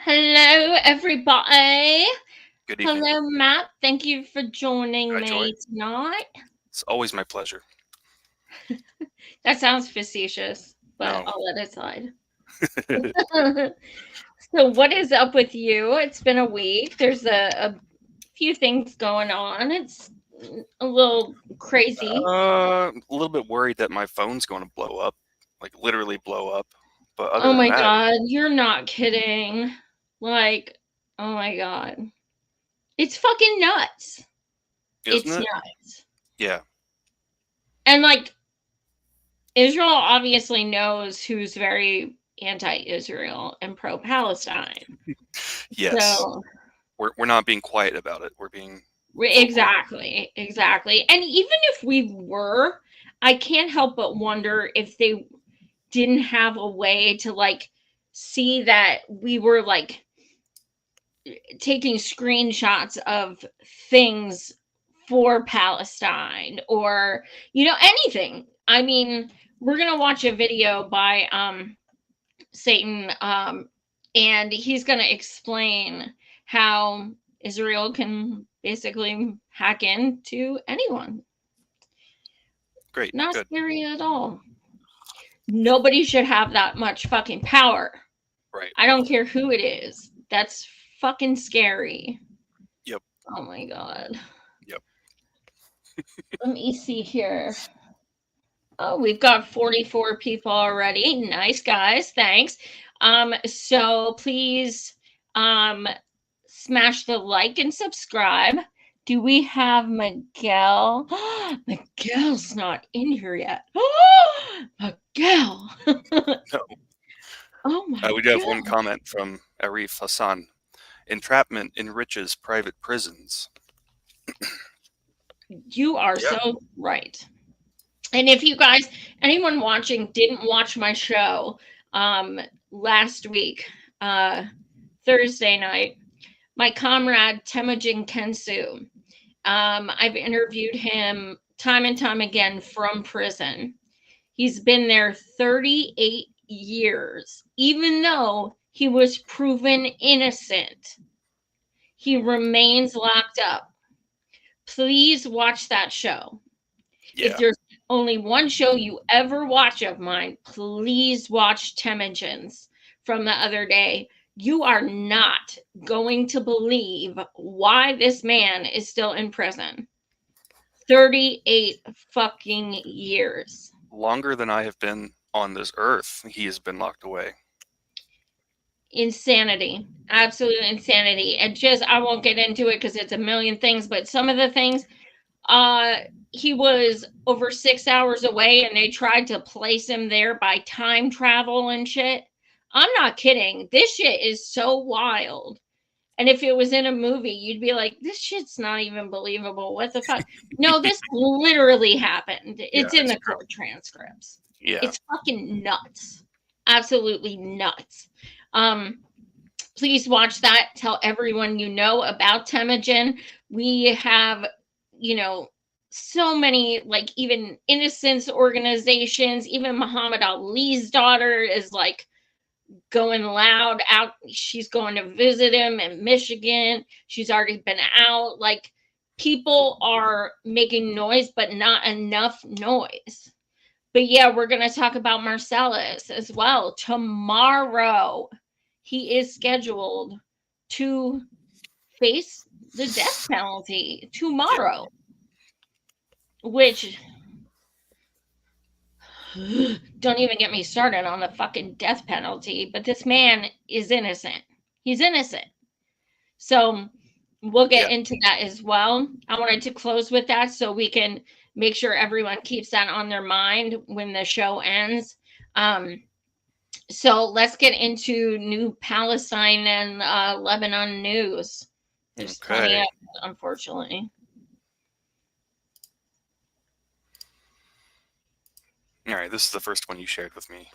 Hello, everybody. Good evening. Hello, Matt. Thank you for joining me tonight. It's always my pleasure. That sounds facetious, but No. I'll let it slide. So what is up with you? It's been a week. There's a few things going on. It's a little crazy. A little bit worried that my phone's going to blow up, like literally blow up. But other Oh than my that, God, you're not kidding. Like, oh my God. It's fucking nuts. isn't it? Nuts. Yeah. And like, Israel obviously knows who's very anti-Israel and pro-Palestine. Yes. So, we're not being quiet about it. We're being exactly. And even if we were, I can't help but wonder if they didn't have a way to like see that we were like taking screenshots of things for Palestine or, you know, anything. I mean, we're going to watch a video by Satan, and he's going to explain how Israel can basically hack into anyone. great. Not Good. scary at all. Nobody should have that much fucking power. Right. I don't care who it is. That's fucking scary. Yep. Oh my God. Yep. Let me see here. Oh, we've got 44 people already. Nice, guys. Thanks. So please smash the like and subscribe. Do we have Miguel? Miguel's not in here yet. Miguel. No. Oh my We do have God. one comment from Arif Hassan. Entrapment enriches private prisons. You are so right. And if you guys, anyone watching didn't watch my show last week, Thursday night, my comrade Temujin Kensu, I've interviewed him time and time again from prison. He's been there 38 years, even though he was proven innocent. He remains locked up. Please watch that show. Yeah. If there's only one show you ever watch of mine, please watch Temujin's from the other day. You are not going to believe why this man is still in prison. 38 fucking years. Longer than I have been on this earth, he has been locked away. Insanity. Absolute insanity. And just, I won't get into it because it's a million things, but some of the things, he was over 6 hours away and they tried to place him there by time travel and shit. I'm not kidding. This shit is so wild. And if it was in a movie, you'd be like, this shit's not even believable. What the fuck? No, this literally happened. It's in the court transcripts. Yeah. It's fucking nuts. Absolutely nuts. Please watch that. Tell everyone you know about Temujin. We have, you know, so many, like, even innocence organizations. Even Muhammad Ali's daughter is like going loud out. She's going to visit him in Michigan. She's already been out. Like, people are making noise, but not enough noise. But yeah, we're going to talk about Marcellus as well tomorrow. He is scheduled to face the death penalty tomorrow, which don't even get me started on the fucking death penalty, but this man is innocent. He's innocent. So we'll get into that as well. I wanted to close with that so we can make sure everyone keeps that on their mind when the show ends. So let's get into new Palestine and Lebanon news. There's plenty of, unfortunately. All right, this is the first one you shared with me.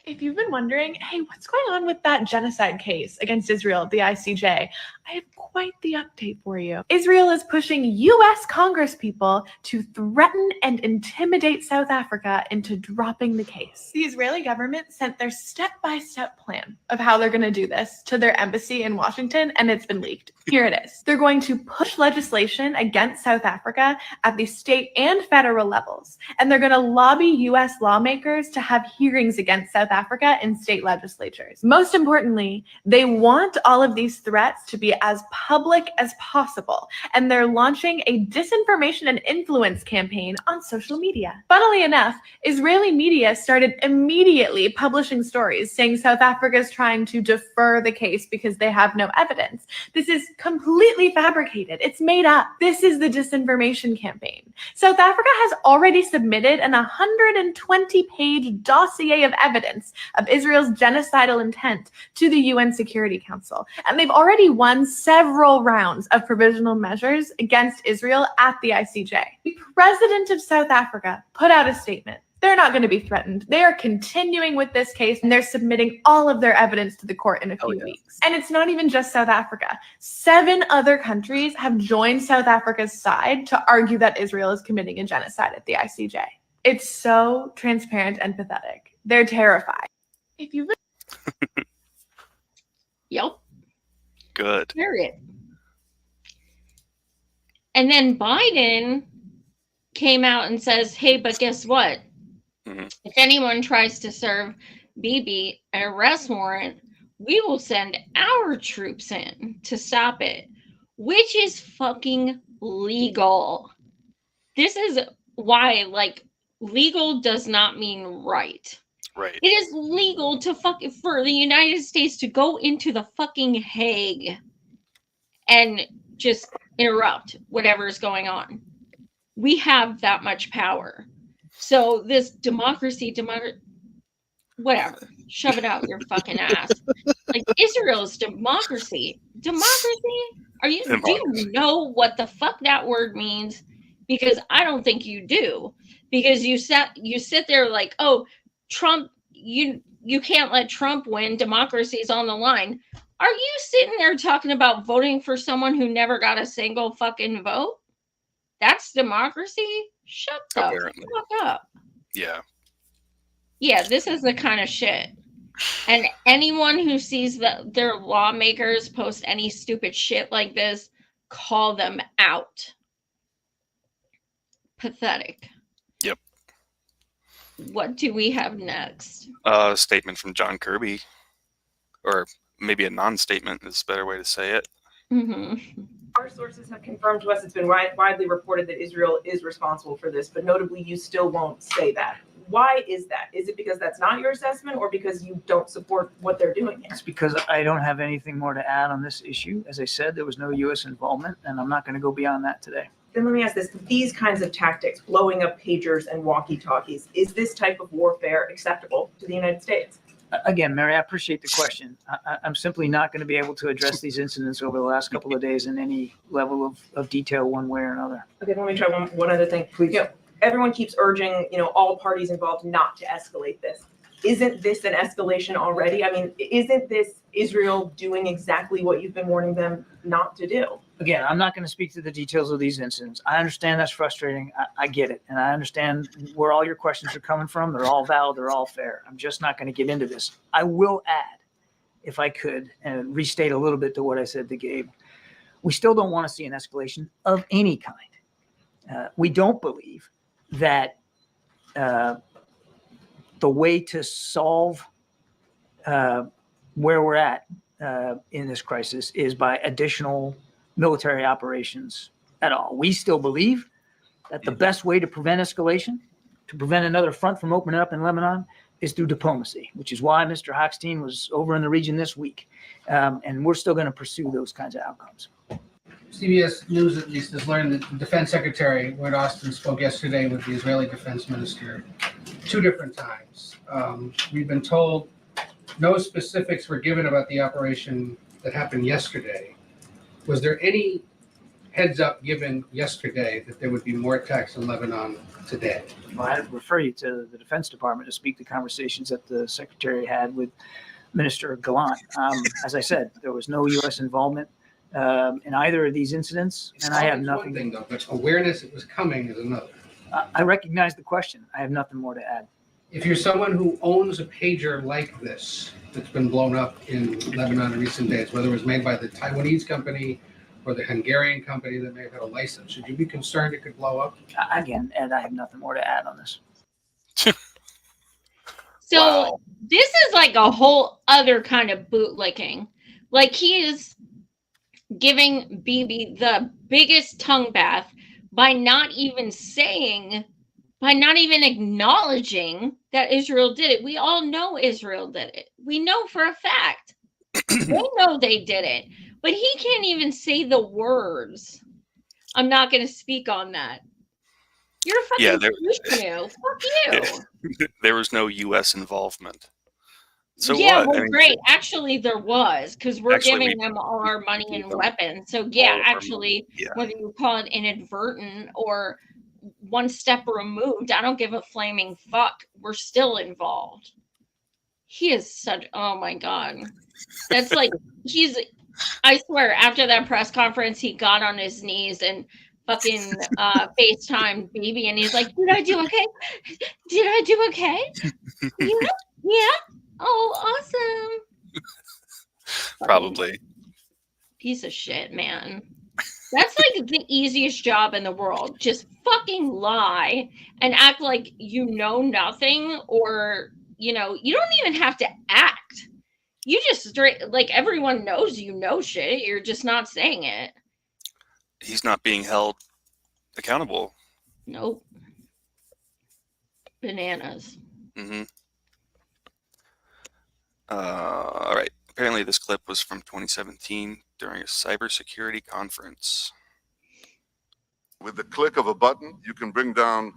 If you've been wondering, hey, what's going on with that genocide case against Israel at the ICJ? I have quite the update for you. Israel is pushing U.S. Congresspeople to threaten and intimidate South Africa into dropping the case. The Israeli government sent their step-by-step plan of how they're going to do this to their embassy in Washington, and it's been leaked. Here it is. They're going to push legislation against South Africa at the state and federal levels, and they're going to lobby U.S. lawmakers to have hearings against South Africa in state legislatures. Most importantly, they want all of these threats to be as public as possible, and they're launching a disinformation and influence campaign on social media. Funnily enough, Israeli media started immediately publishing stories saying South Africa is trying to defer the case because they have no evidence. This is completely fabricated. It's made up. This is the disinformation campaign. South Africa has already submitted an 120-page dossier of evidence of Israel's genocidal intent to the UN Security Council. And they've already won several rounds of provisional measures against Israel at the ICJ. The president of South Africa put out a statement. They're not going to be threatened. They are continuing with this case, and they're submitting all of their evidence to the court in a few weeks. And it's not even just South Africa. 7 other countries have joined South Africa's side to argue that Israel is committing a genocide at the ICJ. It's so transparent and pathetic. They're terrified. If you've Yep. Good. Period. And then Biden came out and says, hey, but guess what? If anyone tries to serve Bibi an arrest warrant, we will send our troops in to stop it, which is fucking legal. This is why, like, legal does not mean right. Right. It is legal to for the United States to go into the fucking Hague and just interrupt whatever is going on. We have that much power. So this democracy, whatever, shove it out your fucking ass. Like, Israel's democracy. Democracy? Do you know what the fuck that word means? Because I don't think you do. Because you sit there like, oh, Trump, you can't let Trump win. Democracy's on the line. Are you sitting there talking about voting for someone who never got a single fucking vote? That's democracy? Shut the fuck up. Yeah. Yeah, this is the kind of shit. And anyone who sees their lawmakers post any stupid shit like this, call them out. Pathetic. Yep. What do we have next? A statement from John Kirby, or maybe a non-statement is a better way to say it. Mm-hmm. Our sources have confirmed to us it's been widely reported that Israel is responsible for this, but notably you still won't say that. Why is that? Is it because that's not your assessment, or because you don't support what they're doing here? It's because I don't have anything more to add on this issue. As I said, there was no U.S. involvement, and I'm not going to go beyond that today. Then let me ask this. These kinds of tactics, blowing up pagers and walkie-talkies, is this type of warfare acceptable to the United States? Again, Mary, I appreciate the question. I'm simply not going to be able to address these incidents over the last couple of days in any level of detail one way or another. Okay, let me try one other thing. Please. You know, everyone keeps urging, all parties involved not to escalate this. Isn't this an escalation already? I mean, isn't this Israel doing exactly what you've been warning them not to do? Again, I'm not going to speak to the details of these incidents. I understand that's frustrating. I get it. And I understand where all your questions are coming from. They're all valid. They're all fair. I'm just not going to get into this. I will add, if I could, and restate a little bit to what I said to Gabe. We still don't want to see an escalation of any kind. We don't believe that the way to solve where we're at in this crisis is by additional military operations at all. We still believe that the best way to prevent escalation, to prevent another front from opening up in Lebanon, is through diplomacy, which is why Mr. Hochstein was over in the region this week. And we're still going to pursue those kinds of outcomes. CBS News, at least, has learned that the Defense Secretary, Lloyd Austin, spoke yesterday with the Israeli Defense Minister 2 different times. We've been told no specifics were given about the operation that happened yesterday. Was there any heads up given yesterday that there would be more attacks in Lebanon today? Well, I'd refer you to the Defense Department to speak to conversations that the Secretary had with Minister Gallant. As I said, there was no U.S. involvement in either of these incidents, and I have nothing. One thing, though, but awareness it was coming is another. I recognize the question. I have nothing more to add. If you're someone who owns a pager like this that's been blown up in Lebanon in recent days, whether it was made by the Taiwanese company or the Hungarian company that may have had a license, should you be concerned it could blow up? Again, Ed, I have nothing more to add on this. So Wow. this is like a whole other kind of bootlicking. Like he is giving Bibi the biggest tongue bath by not even acknowledging that Israel did it. We all know Israel did it. We know for a fact. They know they did it. But he can't even say the words. I'm not going to speak on that. You're a Yeah, fucking canoe. Fuck you. There was no U.S. involvement. So yeah, what? well, I mean, great. Actually, there was, because we're Actually, giving we them all our money gave and them weapons. So all yeah, of our actually, yeah. whether you call it inadvertent or one step removed, I don't give a flaming fuck. We're still involved. He is such, oh my God. That's like, I swear, after that press conference, he got on his knees and fucking FaceTime Bibi, and he's like, did I do okay? Did I do okay? Yeah. Oh, awesome. Probably. Piece of shit, man. That's like the easiest job in the world. Just fucking lie and act like you know nothing, or, you don't even have to act. You just straight, like, everyone knows you know shit. You're just not saying it. He's not being held accountable. Nope. Bananas. Mm-hmm. All right. Apparently, this clip was from 2017 during a cybersecurity conference. With the click of a button, you can bring down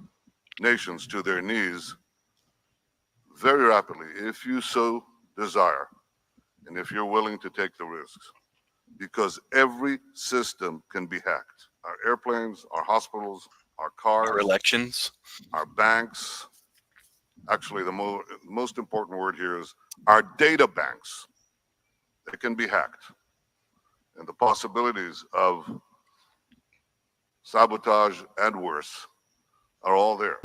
nations to their knees very rapidly if you so desire and if you're willing to take the risks, because every system can be hacked. Our airplanes, our hospitals, our cars, Our elections. our banks. Actually, the most important word here is our data banks. They can be hacked. And the possibilities of sabotage and worse are all there.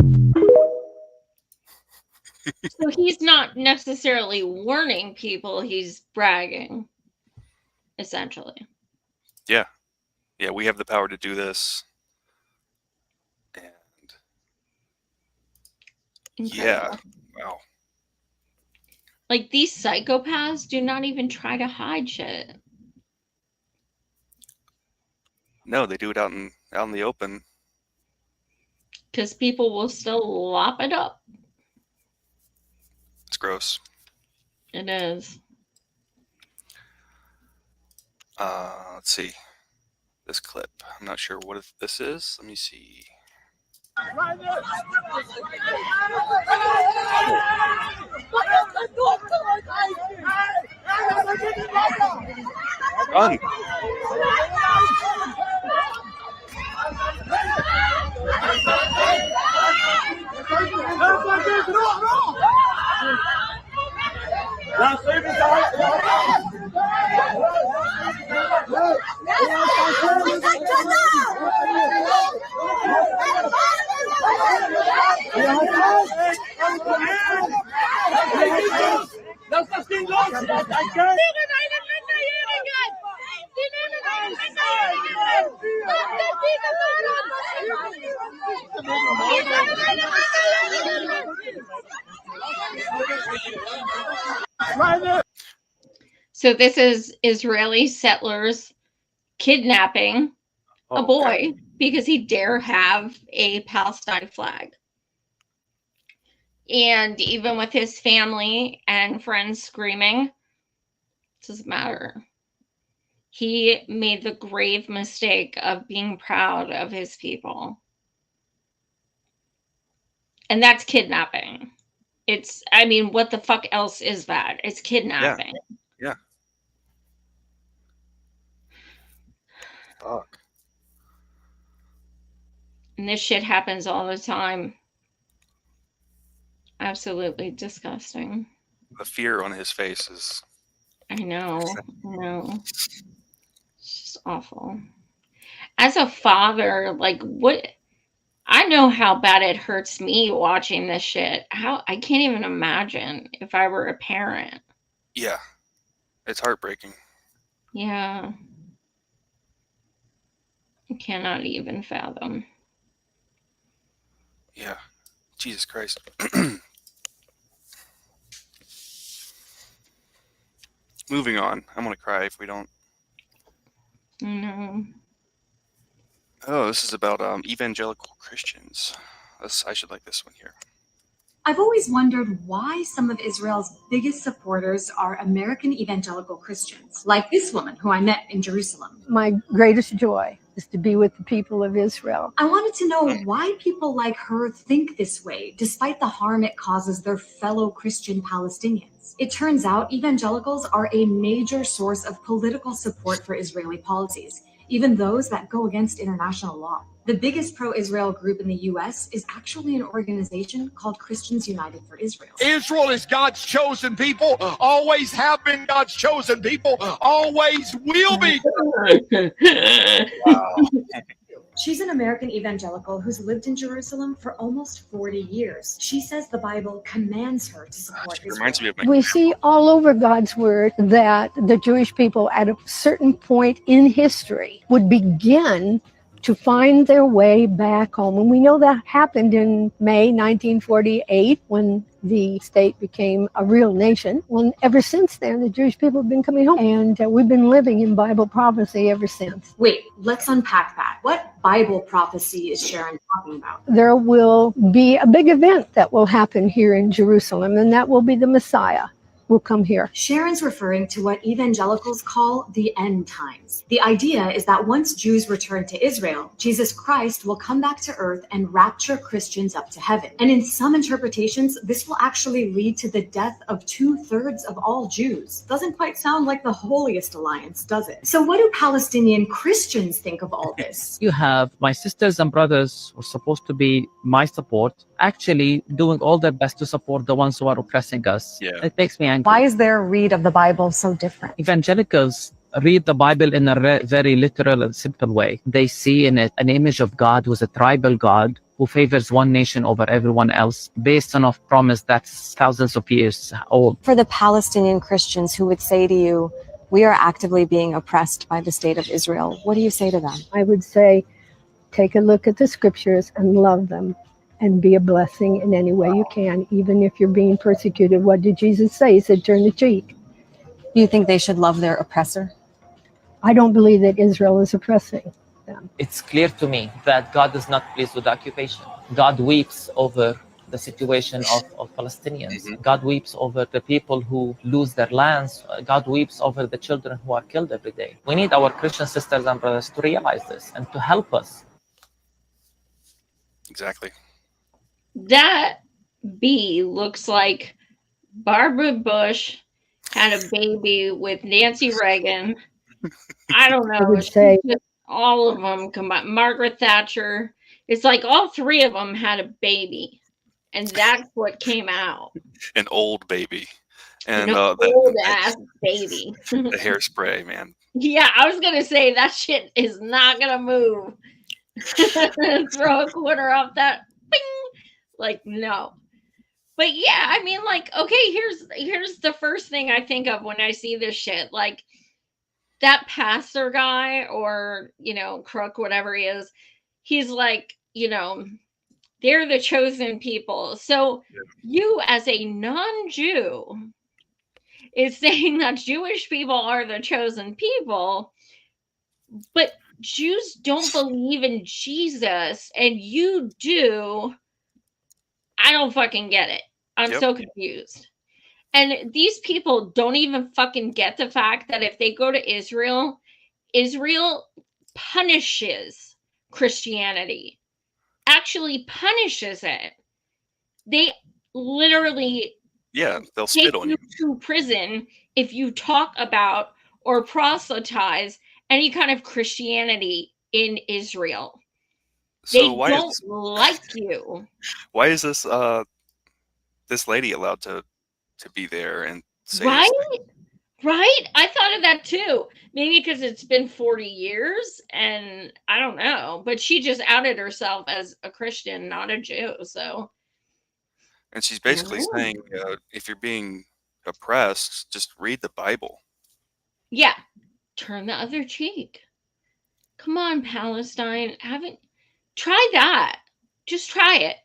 So he's not necessarily warning people, he's bragging, essentially. Yeah, we have the power to do this. And yeah, Incredible. wow. Like, these psychopaths do not even try to hide shit. No, they do it out in the open. Because people will still lop it up. It's gross. It is. Let's see. This clip. I'm not sure what this is. Let me see. Run. So this is Israeli settlers kidnapping a Oh, boy because he dare have a Palestine flag. And even with his family and friends screaming, it doesn't matter. He made the grave mistake of being proud of his people. And that's kidnapping. I mean, what the fuck else is that? It's kidnapping. Yeah. Fuck. And this shit happens all the time. Absolutely disgusting. The fear on his face is. I know. It's just awful. As a father, like, what? I know how bad it hurts me watching this shit. I can't even imagine if I were a parent. Yeah. It's heartbreaking. Yeah. I cannot even fathom. Yeah. Jesus Christ. Moving on. I'm going to cry if we don't. No. Oh, this is about evangelical Christians. I should like this one here. I've always wondered why some of Israel's biggest supporters are American evangelical Christians, like this woman who I met in Jerusalem. My greatest joy is to be with the people of Israel. I wanted to know why people like her think this way, despite the harm it causes their fellow Christian Palestinians. It turns out evangelicals are a major source of political support for Israeli policies, even those that go against international law. The biggest pro-Israel group in the US is actually an organization called Christians United for Israel. Israel is God's chosen people, always have been God's chosen people, always will be. Wow. She's an American evangelical who's lived in Jerusalem for almost 40 years. She says the Bible commands her to support It reminds me Israel. of my. We see all over God's word that the Jewish people at a certain point in history would begin to find their way back home. And we know that happened in May 1948 when the state became a real nation. Well, ever since then, the Jewish people have been coming home. And we've been living in Bible prophecy ever since. Wait, let's unpack that. What Bible prophecy is Sharon talking about? There will be a big event that will happen here in Jerusalem, and that will be the Messiah will come here. Sharon's referring to what evangelicals call the end times. The idea is that once Jews return to Israel, Jesus Christ will come back to earth and rapture Christians up to heaven. And in some interpretations, this will actually lead to the death of 2/3 of all Jews. Doesn't quite sound like the holiest alliance, does it? So what do Palestinian Christians think of all this? You have my sisters and brothers who are supposed to be my support, actually doing all their best to support the ones who are oppressing us. Yeah. It makes me angry. Why is their read of the Bible so different? Evangelicals read the Bible in a very literal and simple way. They see in it an image of God who's a tribal God who favors one nation over everyone else based on a promise that's thousands of years old. For the Palestinian Christians who would say to you, we are actively being oppressed by the state of Israel, what do you say to them? I would say, take a look at the scriptures and love them and be a blessing in any way you can, even if you're being persecuted. What did Jesus say? He said, turn the cheek. Do you think they should love their oppressor? I don't believe that Israel is oppressing them. It's clear to me that God is not pleased with the occupation. God weeps over the situation of Palestinians. Mhm. God weeps over the people who lose their lands. God weeps over the children who are killed every day. We need our Christian sisters and brothers to realize this and to help us. Exactly. That bee looks like Barbara Bush had a baby with Nancy Reagan. I don't know. I would say Just all of them combined. Margaret Thatcher. It's like all three of them had a baby, and that's what came out. An old baby. And An the old ass baby. hairspray, man. Yeah, I was gonna say that shit is not gonna move. Throw a quarter off that. Bing! Like, no. But yeah, I mean, like, okay, here's the first thing I think of when I see this shit. Like, that pastor guy or, Crook, whatever he is, he's like, they're the chosen people. So you, as a non-Jew, is saying that Jewish people are the chosen people, but Jews don't believe in Jesus and you do. I don't fucking get it. I'm so confused. And these people don't even fucking get the fact that if they go to Israel, Israel punishes Christianity, actually punishes it. They literally they'll take spit on you you. to prison if you talk about or proselytize any kind of Christianity in Israel. So They why don't is like you. why is this this lady allowed to be there and say Right? this thing? Right? I thought of that too. Maybe because it's been 40 years and I don't know, but she just outed herself as a Christian, not a Jew. So, And she's basically saying, if you're being oppressed, just read the Bible. yeah, turn the other cheek. Come on, Palestine. Try that. Just try it.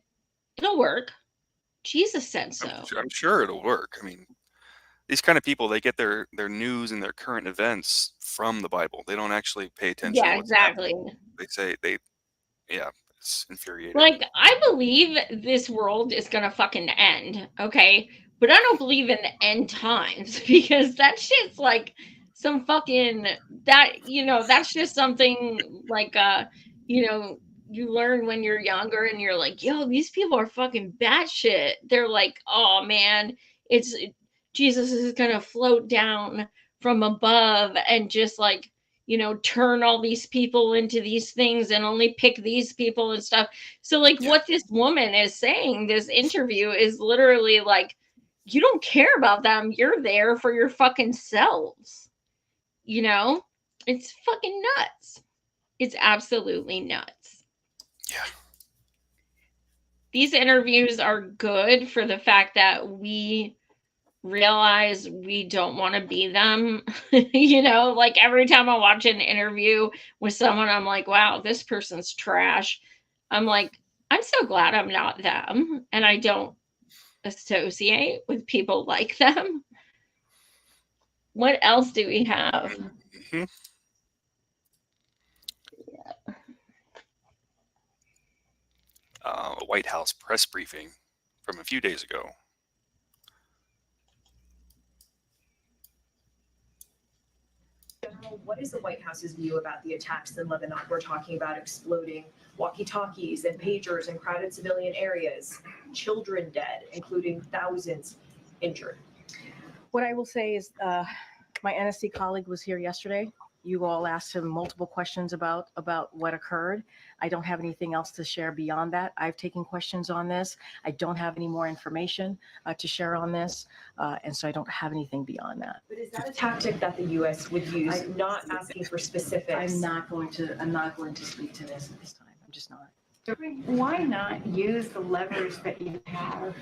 It'll work. Jesus said so. I'm sure it'll work. I mean, these kind of people, they get their news and their current events from the Bible. They don't actually pay attention Yeah, to what's exactly. happening. They say it's infuriating. Like, I believe this world is gonna fucking end, okay? But I don't believe in the end times because that shit's like some fucking that's just something like you learn when you're younger and you're like, yo, these people are fucking batshit. They're like, oh man, Jesus is gonna float down from above and just like turn all these people into these things and only pick these people and stuff. So like what this woman is saying, this interview is literally like, you don't care about them. You're there for your fucking selves. It's fucking nuts. It's absolutely nuts. Yeah. These interviews are good for the fact that we realize we don't want to be them. Like every time I watch an interview with someone, I'm like, wow, this person's trash. I'm like, I'm so glad I'm not them and I don't associate with people like them. What else do we have? Mm-hmm. A White House press briefing from a few days ago. General, what is the White House's view about the attacks in Lebanon? We're talking about exploding walkie-talkies and pagers in crowded civilian areas, children dead, including thousands injured. What I will say is my NSC colleague was here yesterday. You all asked him multiple questions about what occurred. I don't have anything else to share beyond that. I've taken questions on this. I don't have any more information to share on this, and so I don't have anything beyond that. But is that a tactic that the U.S. would use, not asking for specifics? I'm not going to speak to this at this time. I'm just not. Why not use the levers that you have?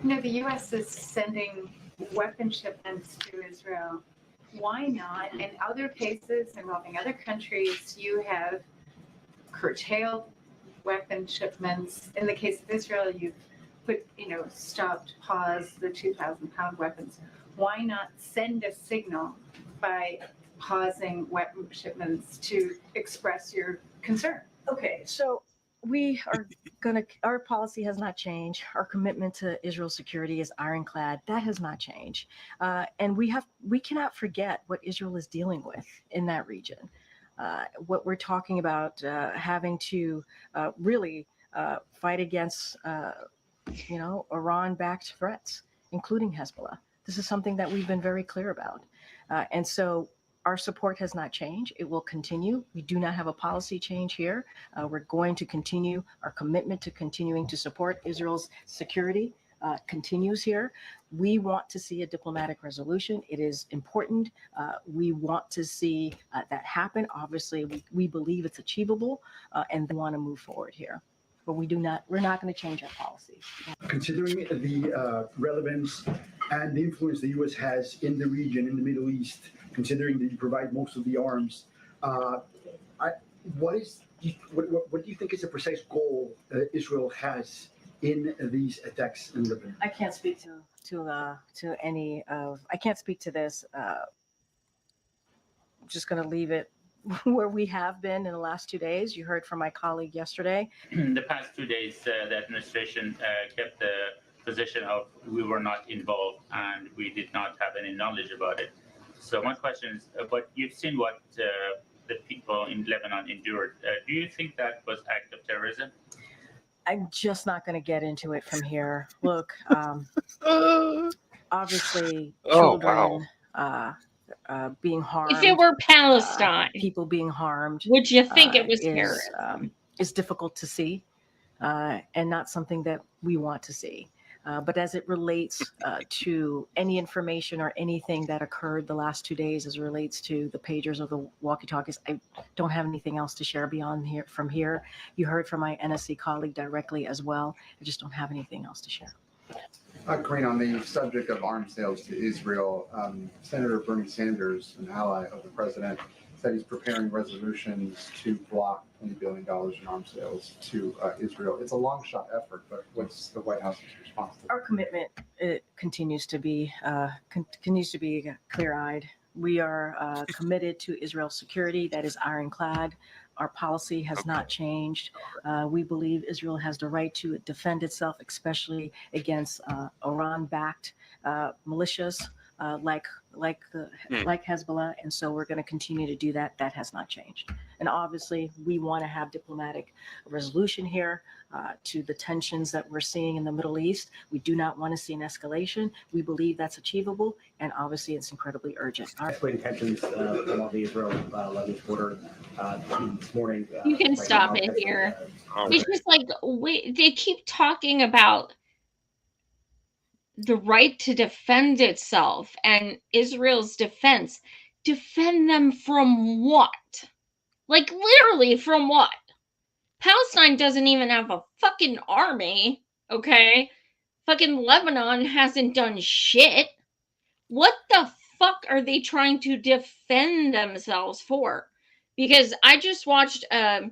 The U.S. is sending weapon shipments to Israel. Why not? In other cases involving other countries, you have curtailed weapon shipments. In the case of Israel, you've stopped, paused the 2,000-pound weapons. Why not send a signal by pausing weapon shipments to express your concern? Okay, so our policy has not changed. Our commitment to Israel's security is ironclad. That has not changed. And we cannot forget what Israel is dealing with in that region. What we're talking about having to really fight against, Iran-backed threats, including Hezbollah. This is something that we've been very clear about. And so our support has not changed. It will continue. We do not have a policy change here. We're going to continue. Our commitment to continuing to support Israel's security continues here. We want to see a diplomatic resolution. It is important. We want to see that happen. Obviously, we believe it's achievable and want to move forward here. But we're not going to change our policy. Considering the relevance and the influence the U.S. has in the region, in the Middle East, considering that you provide most of the arms, what do you think is the precise goal Israel has in these attacks in Lebanon? I can't speak to any of. I can't speak to this. I'm just going to leave it where we have been in the last 2 days. You heard from my colleague yesterday. In the past 2 days, the administration kept the position of we were not involved and we did not have any knowledge about it. So my question is, but you've seen what the people in Lebanon endured. Do you think that was act of terrorism? I'm just not going to get into it from here. Look, obviously, children being harmed. If it were Palestine, people being harmed. Would you think it was terrorism? Is difficult to see, and not something that we want to see. But as it relates to any information or anything that occurred the last 2 days, as it relates to the pagers or the walkie-talkies, I don't have anything else to share beyond here. From here, you heard from my NSC colleague directly as well. I just don't have anything else to share. Corinne, on the subject of arms sales to Israel, Senator Bernie Sanders, an ally of the president, said he's preparing resolutions to block $20 billion in arms sales to Israel. It's a long shot effort, but what's the White House's response to that? Our commitment continues to be clear-eyed. We are committed to Israel's security. That is ironclad. Our policy has not changed. We believe Israel has the right to defend itself, especially against Iran-backed militias like Hezbollah, and so we're going to continue to do that. That has not changed. And obviously, we want to have diplomatic resolution here to the tensions that we're seeing in the Middle East. We do not want to see an escalation. We believe that's achievable, and obviously, it's incredibly urgent. Escalating tensions along the Israel-Lebanese border this morning. You can stop it here. It's just like they keep talking about the right to defend itself and Israel's defense. Defend them from what? Like, literally from what? Palestine doesn't even have a fucking army, okay? Fucking Lebanon hasn't done shit. What the fuck are they trying to defend themselves for? Because I just watched a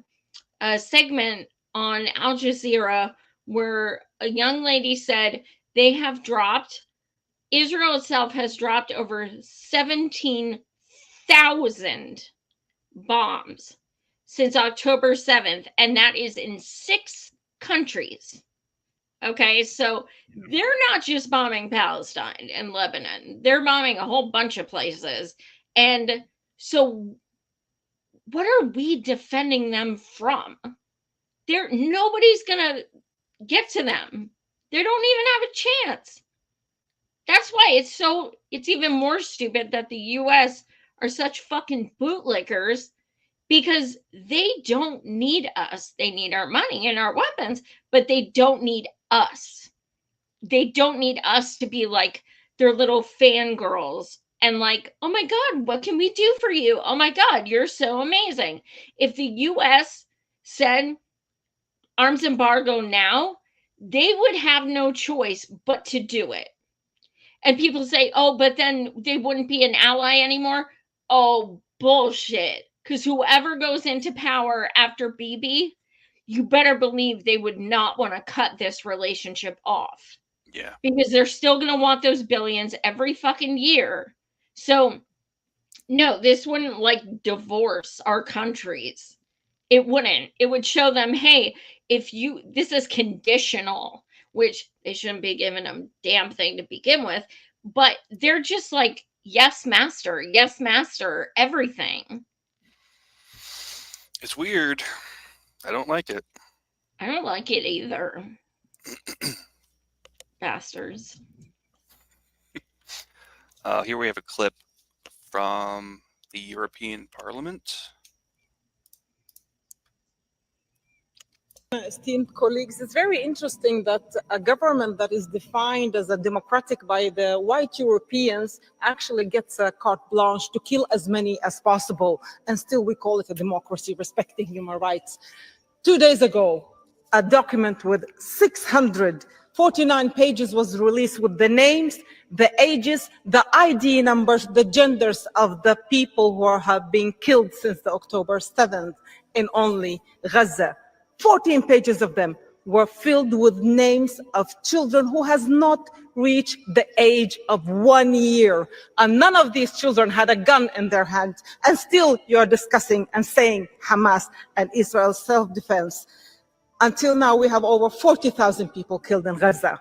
segment on Al Jazeera where a young lady said Israel itself has dropped over 17,000 bombs since October 7th, and that is in 6 countries. Okay, so they're not just bombing Palestine and Lebanon, they're bombing a whole bunch of places. And so what are we defending them from? Nobody's gonna get to them. They don't even have a chance. That's why it's even more stupid that the US are such fucking bootlickers, because they don't need us. They need our money and our weapons, but they don't need us. They don't need us to be like their little fangirls and like, oh my God, what can we do for you? Oh my God, you're so amazing. If the US said arms embargo now, they would have no choice but to do it. And people say, oh, but then they wouldn't be an ally anymore. Oh, bullshit. Because whoever goes into power after Bibi, you better believe they would not want to cut this relationship off. Yeah. Because they're still going to want those billions every fucking year. So, no, this wouldn't like divorce our countries. It wouldn't. It would show them, hey, this is conditional, which they shouldn't be given a damn thing to begin with. But they're just like, yes, master, everything. It's weird. I don't like it. I don't like it either. Bastards. Here we have a clip from the European Parliament. Esteemed colleagues, it's very interesting that a government that is defined as a democratic by the white Europeans actually gets a carte blanche to kill as many as possible, and still we call it a democracy respecting human rights. 2 days ago, a document with 649 pages was released with the names, the ages, the ID numbers, the genders of the people who have been killed since the October 7th. in only Gaza. 14 pages of them were filled with names of children who has not reached the age of 1 year. And none of these children had a gun in their hands. And still you're discussing and saying Hamas and Israel's self-defense. Until now, we have over 40,000 people killed in Gaza.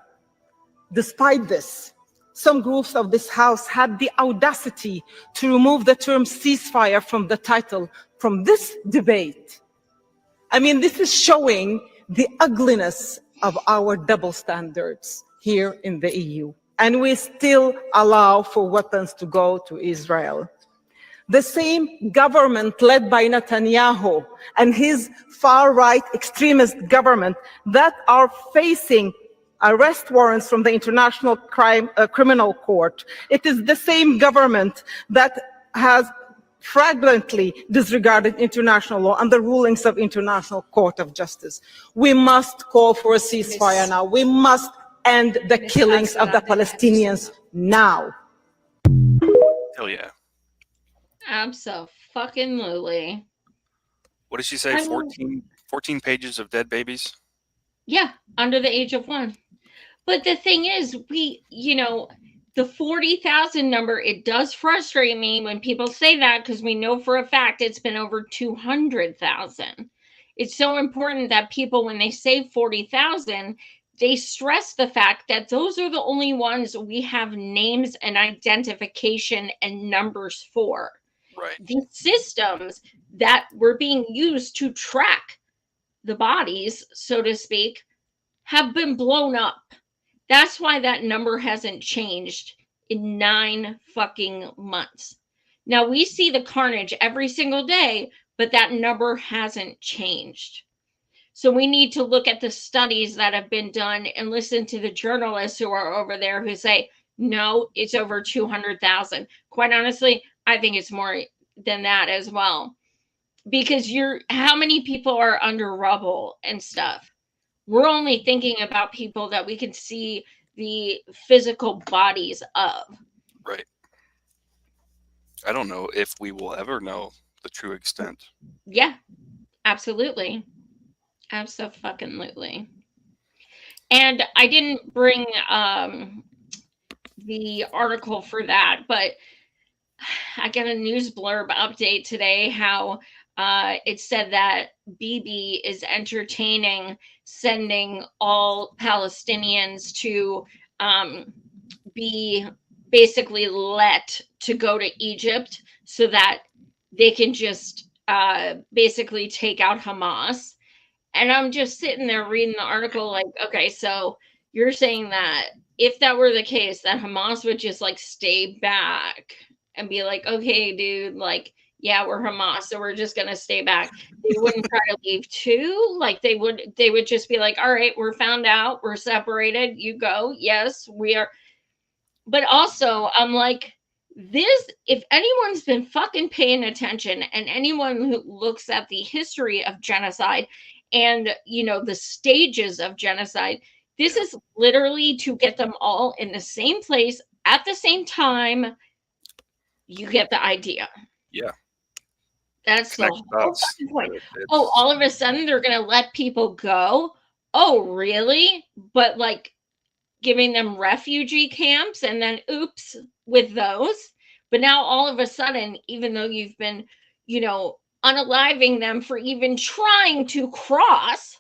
Despite this, some groups of this House had the audacity to remove the term ceasefire from the title from this debate. I mean, this is showing the ugliness of our double standards here in the EU. And we still allow for weapons to go to Israel. The same government led by Netanyahu and his far-right extremist government that are facing arrest warrants from the International Criminal Court. It is the same government that has flagrantly disregarded international law and the rulings of International Court of Justice. We must call for a ceasefire now. We must end the killings of the Palestinians now. Hell yeah. Absolutely. What did she say? 14 pages of dead babies? Yeah, under the age of 1. But the thing is, the 40,000 number, it does frustrate me when people say that, because we know for a fact it's been over 200,000. It's so important that people, when they say 40,000, they stress the fact that those are the only ones we have names and identification and numbers for. Right. The systems that were being used to track the bodies, so to speak, have been blown up. That's why that number hasn't changed in 9 fucking months. Now, we see the carnage every single day, but that number hasn't changed. So we need to look at the studies that have been done and listen to the journalists who are over there who say, no, it's over 200,000. Quite honestly, I think it's more than that as well. Because how many people are under rubble and stuff? We're only thinking about people that we can see the physical bodies of. Right. I don't know if we will ever know the true extent. Yeah, absolutely. Absolutely. And I didn't bring the article for that, but I got a news blurb update today how it said that Bibi is entertaining sending all Palestinians to be basically let to go to Egypt so that they can just basically take out Hamas. And I'm just sitting there reading the article like, okay, so you're saying that if that were the case, that Hamas would just like stay back and be like, okay, dude, like, yeah, we're Hamas, so we're just gonna stay back. They wouldn't try to leave too. Like they would just be like, all right, we're found out, we're separated, you go. Yes, we are. But also, I'm like, this, if anyone's been fucking paying attention, and anyone who looks at the history of genocide and the stages of genocide, this is literally to get them all in the same place at the same time. You get the idea. Yeah. That's the whole fucking point. Oh, all of a sudden they're going to let people go? Oh, really? But like giving them refugee camps and then oops with those. But now all of a sudden, even though you've been, unaliving them for even trying to cross,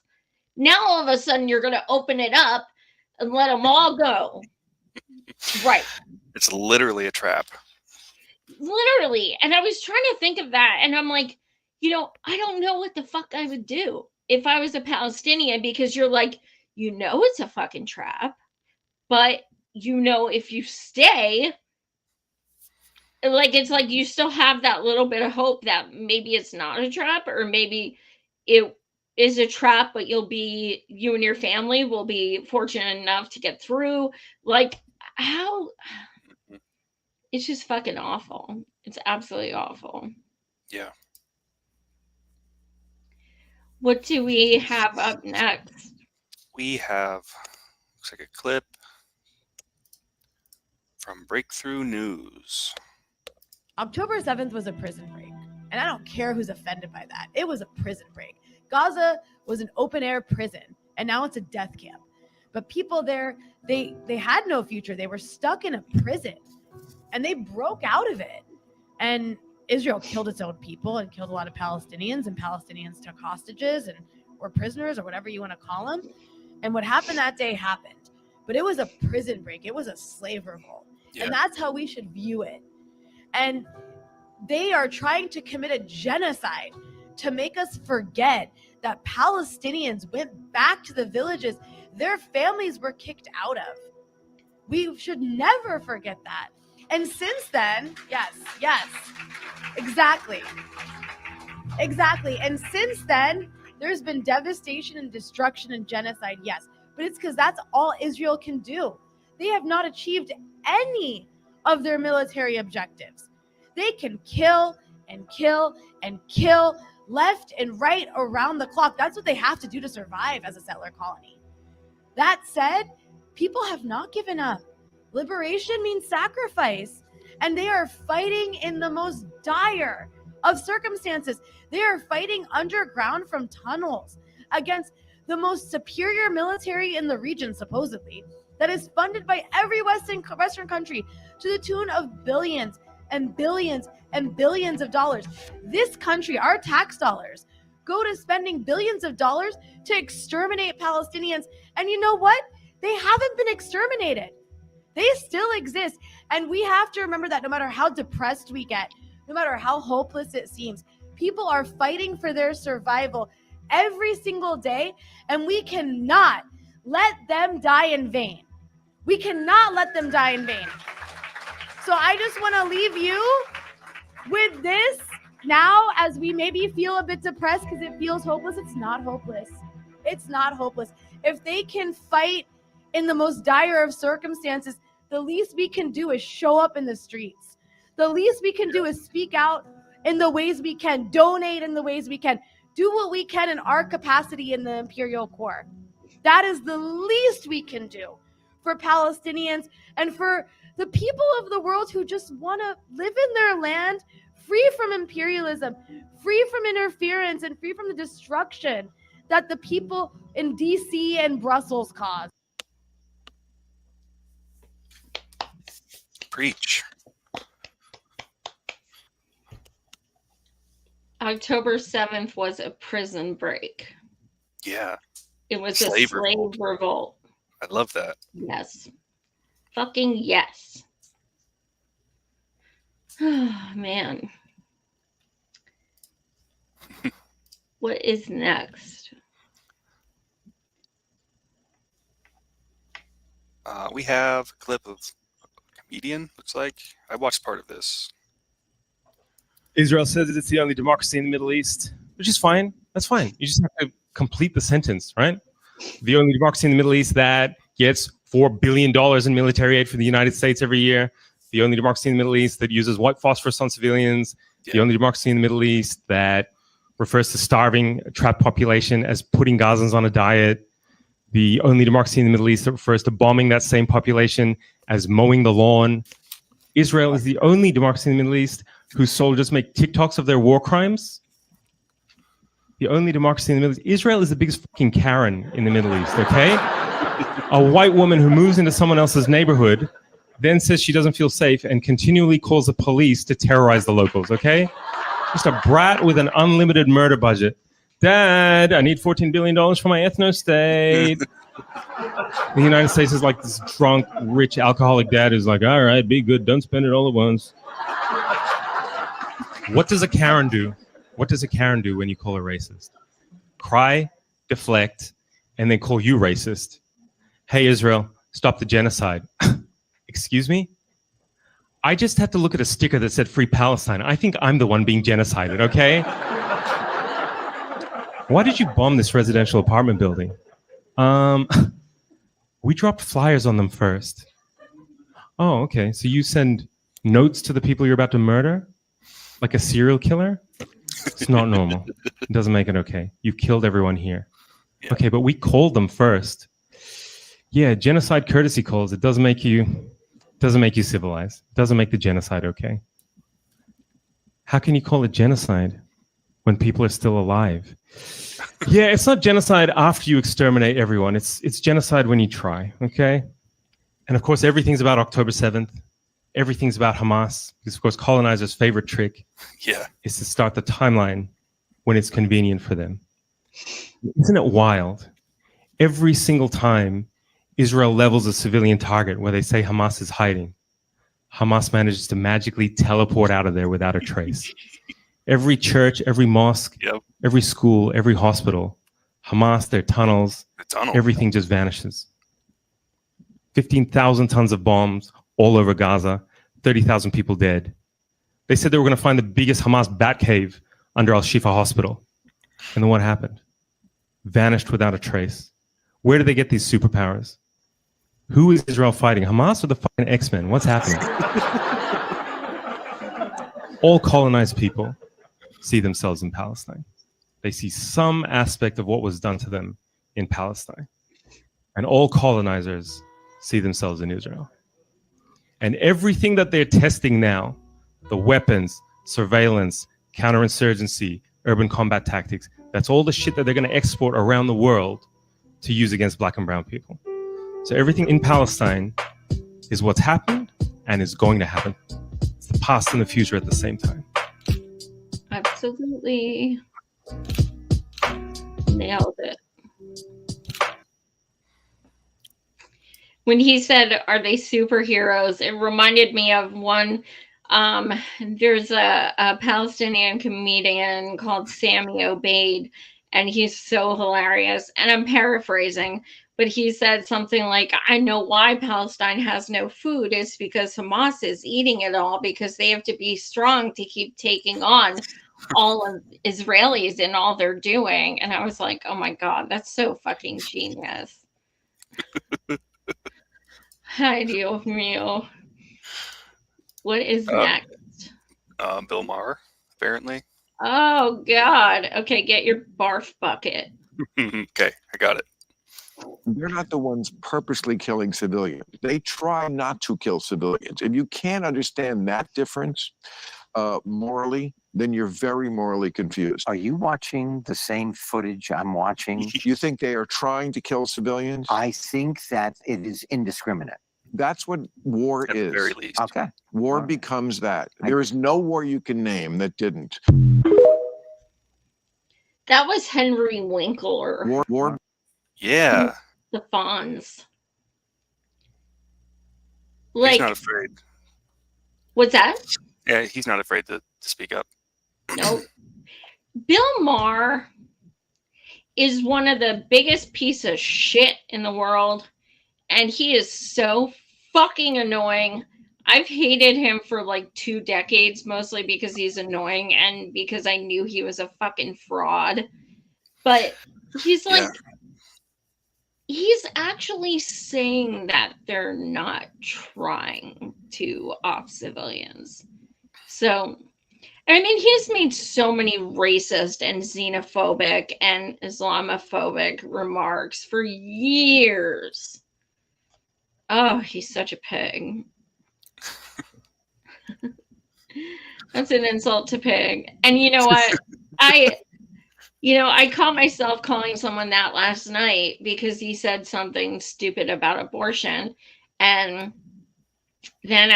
now all of a sudden you're going to open it up and let them all go. Right. It's literally a trap. Literally. And I was trying to think of that, and I'm like, I don't know what the fuck I would do if I was a Palestinian, because you're like, it's a fucking trap, but if you stay, like, it's like you still have that little bit of hope that maybe it's not a trap, or maybe it is a trap, but you and your family will be fortunate enough to get through. Like, how? It's just fucking awful. It's absolutely awful. Yeah. What do we have up next? We have, looks like a clip from Breakthrough News. October 7th was a prison break. And I don't care who's offended by that. It was a prison break. Gaza was an open air prison, and now it's a death camp. But people there, they had no future. They were stuck in a prison, and they broke out of it. And Israel killed its own people and killed a lot of Palestinians, and Palestinians took hostages and were prisoners or whatever you want to call them. And what happened that day happened. But it was a prison break. It was a slave revolt. Yeah. And that's how we should view it. And they are trying to commit a genocide to make us forget that Palestinians went back to the villages their families were kicked out of. We should never forget that. And since then, yes, exactly. And since then, there's been devastation and destruction and genocide, yes. But it's because that's all Israel can do. They have not achieved any of their military objectives. They can kill and kill and kill left and right around the clock. That's what they have to do to survive as a settler colony. That said, people have not given up. Liberation means sacrifice, and they are fighting in the most dire of circumstances. They are fighting underground from tunnels against the most superior military in the region, supposedly, that is funded by every Western country to the tune of billions and billions and billions of dollars. This country, our tax dollars, go to spending billions of dollars to exterminate Palestinians. And you know what? They haven't been exterminated. They still exist. And we have to remember that no matter how depressed we get, no matter how hopeless it seems, people are fighting for their survival every single day, and we cannot let them die in vain. We cannot let them die in vain. So I just want to leave you with this now, as we maybe feel a bit depressed because it feels hopeless. It's not hopeless. It's not hopeless. If they can fight in the most dire of circumstances, the least we can do is show up in the streets. The least we can do is speak out in the ways we can, donate in the ways we can, do what we can in our capacity in the Imperial Corps. That is the least we can do for Palestinians and for the people of the world who just want to live in their land free from imperialism, free from interference, and free from the destruction that the people in DC and Brussels cause. Preach. October 7th was a prison break. Yeah. It was a slave revolt. I love that. Yes. Fucking yes. Oh, man. What is next? We have a clip of a comedian, looks like. I watched part of this. Israel says that it's the only democracy in the Middle East, which is fine. That's fine. You just have to complete the sentence, right? The only democracy in the Middle East that gets $4 billion in military aid from the United States every year. The only democracy in the Middle East that uses white phosphorus on civilians. Yeah. The only democracy in the Middle East that refers to starving a trapped population as putting Gazans on a diet. The only democracy in the Middle East that refers to bombing that same population as mowing the lawn. Israel is the only democracy in the Middle East whose soldiers make TikToks of their war crimes. The only democracy in the Middle East. Israel is the biggest fucking Karen in the Middle East, okay? A white woman who moves into someone else's neighborhood, then says she doesn't feel safe and continually calls the police to terrorize the locals, okay? Just a brat with an unlimited murder budget. Dad, I need $14 billion for my ethno-state. The United States is like this drunk, rich, alcoholic dad who's like, all right, be good, don't spend it all at once. What does a Karen do? What does a Karen do when you call her racist? Cry, deflect, and then call you racist. Hey, Israel, stop the genocide. Excuse me? I just had to look at a sticker that said Free Palestine. I think I'm the one being genocided, okay? Why did you bomb this residential apartment building? We dropped flyers on them first. Oh, okay. So you send notes to the people you're about to murder? Like a serial killer? It's not normal. It doesn't make it okay. You've killed everyone here. Yeah. Okay, but we called them first. Yeah, genocide courtesy calls. It doesn't make you civilized. It doesn't make the genocide okay. How can you call it genocide when people are still alive? Yeah, it's not genocide after you exterminate everyone. It's genocide when you try, okay? And of course, everything's about October 7th. Everything's about Hamas, because of course, colonizers' favorite trick is to start the timeline when it's convenient for them. Isn't it wild? Every single time Israel levels a civilian target where they say Hamas is hiding, Hamas manages to magically teleport out of there without a trace. Every church, every mosque, every school, every hospital, Hamas, their tunnels, everything just vanishes. 15,000 tons of bombs all over Gaza, 30,000 people dead. They said they were going to find the biggest Hamas bat cave under Al-Shifa Hospital. And then what happened? Vanished without a trace. Where do they get these superpowers? Who is Israel fighting? Hamas or the fucking X-Men? What's happening? All colonized people see themselves in Palestine. They see some aspect of what was done to them in Palestine. And all colonizers see themselves in Israel. And everything that they're testing now, the weapons, surveillance, counterinsurgency, urban combat tactics, that's all the shit that they're going to export around the world to use against black and brown people. So everything in Palestine is what's happened and is going to happen. It's the past and the future at the same time. Absolutely. Nailed it. When he said, are they superheroes? It reminded me of one. There's a Palestinian comedian called Sammy Obeid, and he's so hilarious. And I'm paraphrasing, but he said something like, I know why Palestine has no food. It's because Hamas is eating it all because they have to be strong to keep taking on all of Israelis and all they're doing. And I was like, oh my God, that's so fucking genius. Hi, Dios mío. What is next? Bill Maher, apparently. Oh, God. Okay, get your barf bucket. Okay, I got it. They're not the ones purposely killing civilians. They try not to kill civilians. If you can't understand that difference morally, then you're very morally confused. Are you watching the same footage I'm watching? You think they are trying to kill civilians? I think that it is indiscriminate. That's what war is. At the very least. Okay. War becomes that. There is no war you can name that didn't. That was Henry Winkler. War. Yeah. The Fonz. He's not afraid. What's that? Yeah, he's not afraid to speak up. Nope. Bill Maher is one of the biggest piece of shit in the world. And he is so fucking annoying. I've hated him for like 2 decades, mostly because he's annoying and because I knew he was a fucking fraud. But he's like, he's actually saying that they're not trying to off civilians. So, I mean, he's made so many racist and xenophobic and Islamophobic remarks for years. Oh, he's such a pig. That's an insult to pig. And you know what? I caught myself calling someone that last night because he said something stupid about abortion. And then,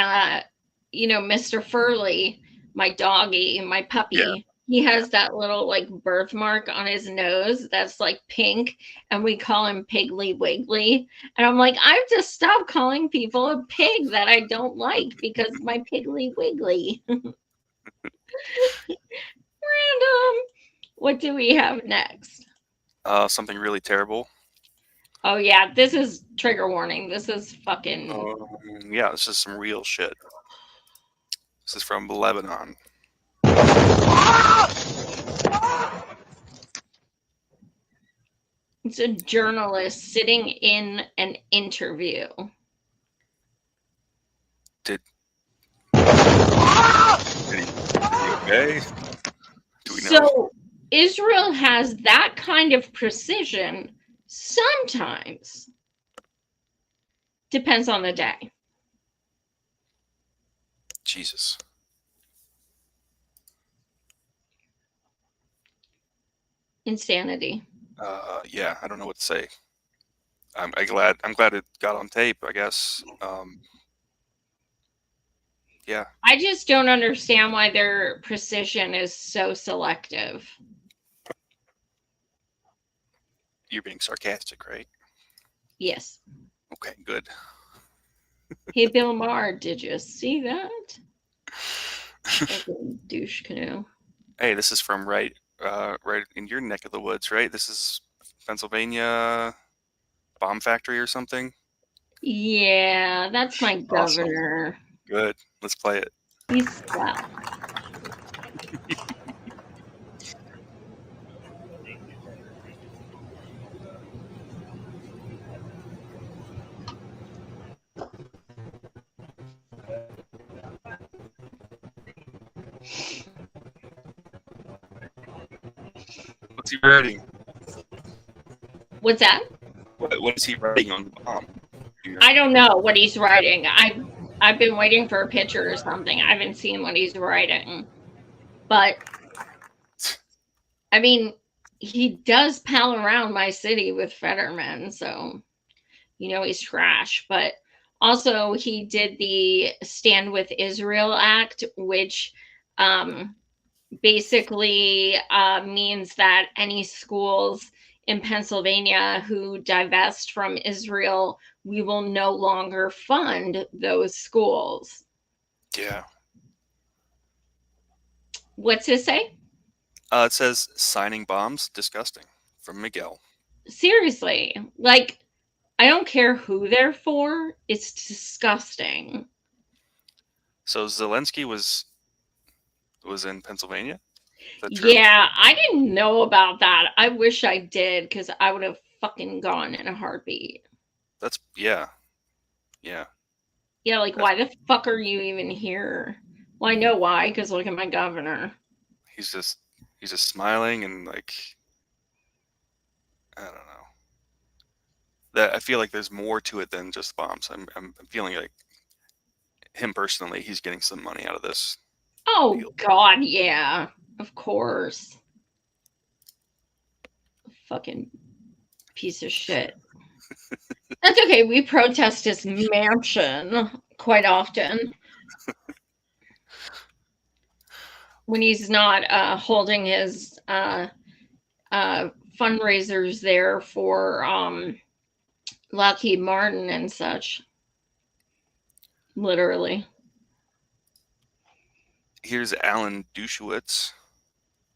Mr. Furley, my doggy, my puppy, he has that little like birthmark on his nose that's like pink, and we call him Piggly Wiggly. And I'm like, I have to stop calling people a pig that I don't like because my Piggly Wiggly. Random. What do we have next? Something really terrible. Oh yeah, this is trigger warning. This is fucking. Yeah, this is some real shit. This is from Lebanon. It's a journalist sitting in an interview. Did he okay? Do we know? So Israel has that kind of precision sometimes. Depends on the day. Jesus. Insanity. Yeah, I don't know what to say. I'm glad it got on tape, I guess. Yeah. I just don't understand why their precision is so selective. You're being sarcastic, right? Yes. Okay, good. Hey, Bill Maher, did you see that? Fucking douche canoe. Hey, this is from right in your neck of the woods, right? This is Pennsylvania bomb factory or something. Yeah, that's my Awesome. governor. Good. Let's play it. He's swell. What's he writing? What's that? What is he writing on the bomb? I don't know what he's writing. I've been waiting for a picture or something. I haven't seen what he's writing. But I mean, he does pal around my city with Fetterman, so he's trash. But also he did the Stand with Israel Act, which basically means that any schools in Pennsylvania who divest from Israel, we will no longer fund those schools. Yeah. What's it say? It says signing bombs, disgusting, from Miguel. Seriously, like, I don't care who they're for. It's disgusting. So Zelensky was in Pennsylvania? Is that true? Yeah, I didn't know about that. I wish I did, because I would have fucking gone in a heartbeat. Yeah. Yeah, like, why the fuck are you even here? Well, I know why, because look at my governor. He's just smiling and like, I don't know. That I feel like there's more to it than just bombs. I'm feeling like him personally, he's getting some money out of this. Oh God, yeah, of course. Fucking piece of shit. That's okay. We protest his mansion quite often when he's not holding his fundraisers there for Lockheed Martin and such. Literally. Here's Alan Dushewitz.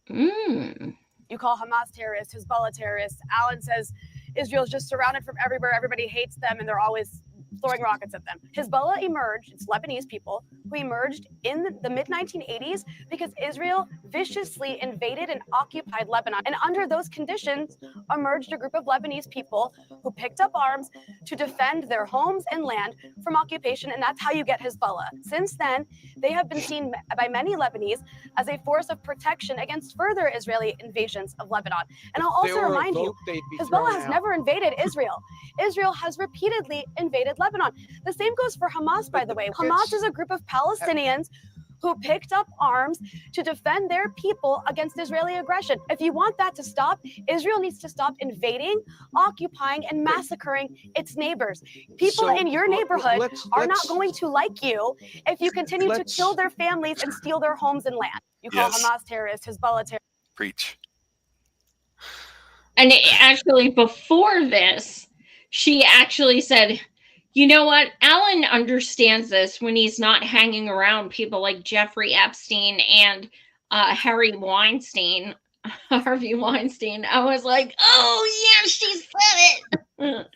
You call Hamas terrorists, Hezbollah terrorists. Alan says Israel's just surrounded from everywhere. Everybody hates them and they're always throwing rockets at them. Hezbollah emerged, it's Lebanese people who emerged in the mid-1980s because Israel viciously invaded and occupied Lebanon. And under those conditions emerged a group of Lebanese people who picked up arms to defend their homes and land from occupation. And that's how you get Hezbollah. Since then, they have been seen by many Lebanese as a force of protection against further Israeli invasions of Lebanon. And I'll also remind you, Hezbollah has never invaded Israel. Israel has repeatedly invaded Lebanon. The same goes for Hamas, by the way. Hamas is a group of Palestinians who picked up arms to defend their people against Israeli aggression. If you want that to stop, Israel needs to stop invading, occupying, and massacring its neighbors. People in your neighborhood are not going to like you if you continue to kill their families and steal their homes and land. You call Hamas terrorists, Hezbollah terrorists. Preach. And actually, before this, she actually said, you know what? Alan understands this when he's not hanging around people like Jeffrey Epstein and Harvey Weinstein. I was like, oh, yeah, she said it. But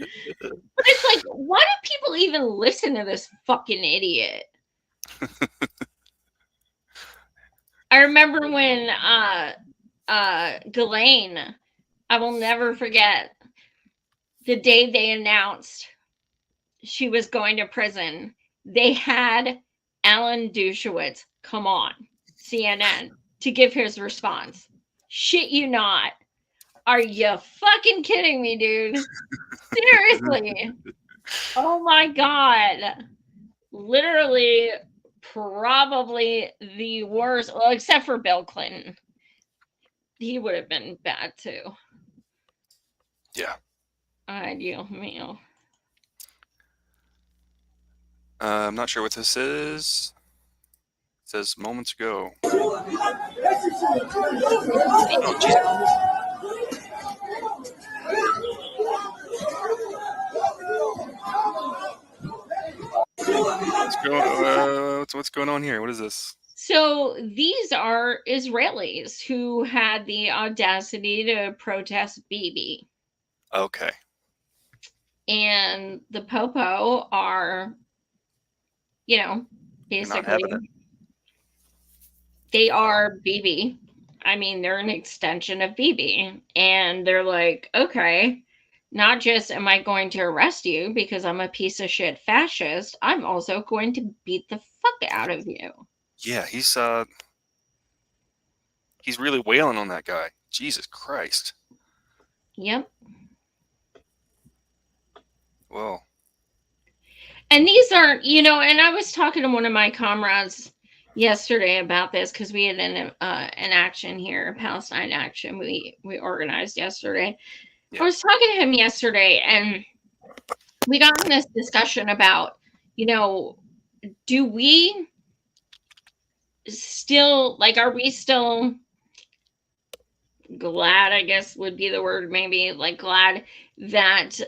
it's like, why do people even listen to this fucking idiot? I remember when Ghislaine, I will never forget the day they announced she was going to prison. They had Alan Dushewitz come on CNN to give his response. Shit you not. Are you fucking kidding me, dude? Seriously. Oh my God. Literally, probably the worst, well, except for Bill Clinton. he would have been bad too. Yeah. Ideal meal. I'm not sure what this is. It says moments ago. Oh, Jesus. What's going on here? What is this? So these are Israelis who had the audacity to protest Bibi. Okay. And the Popo are, you know, basically, they are Bibi. I mean, they're an extension of Bibi. And they're like, okay, not just am I going to arrest you because I'm a piece of shit fascist, I'm also going to beat the fuck out of you. Yeah, he's really wailing on that guy. Jesus Christ. Yep. Whoa. And these aren't, you know, and I was talking to one of my comrades yesterday about this because we had an action here, Palestine action we organized yesterday. Yeah. I was talking to him yesterday, and we got in this discussion about, you know, do we still, like, are we still glad, I guess would be the word, maybe, like glad that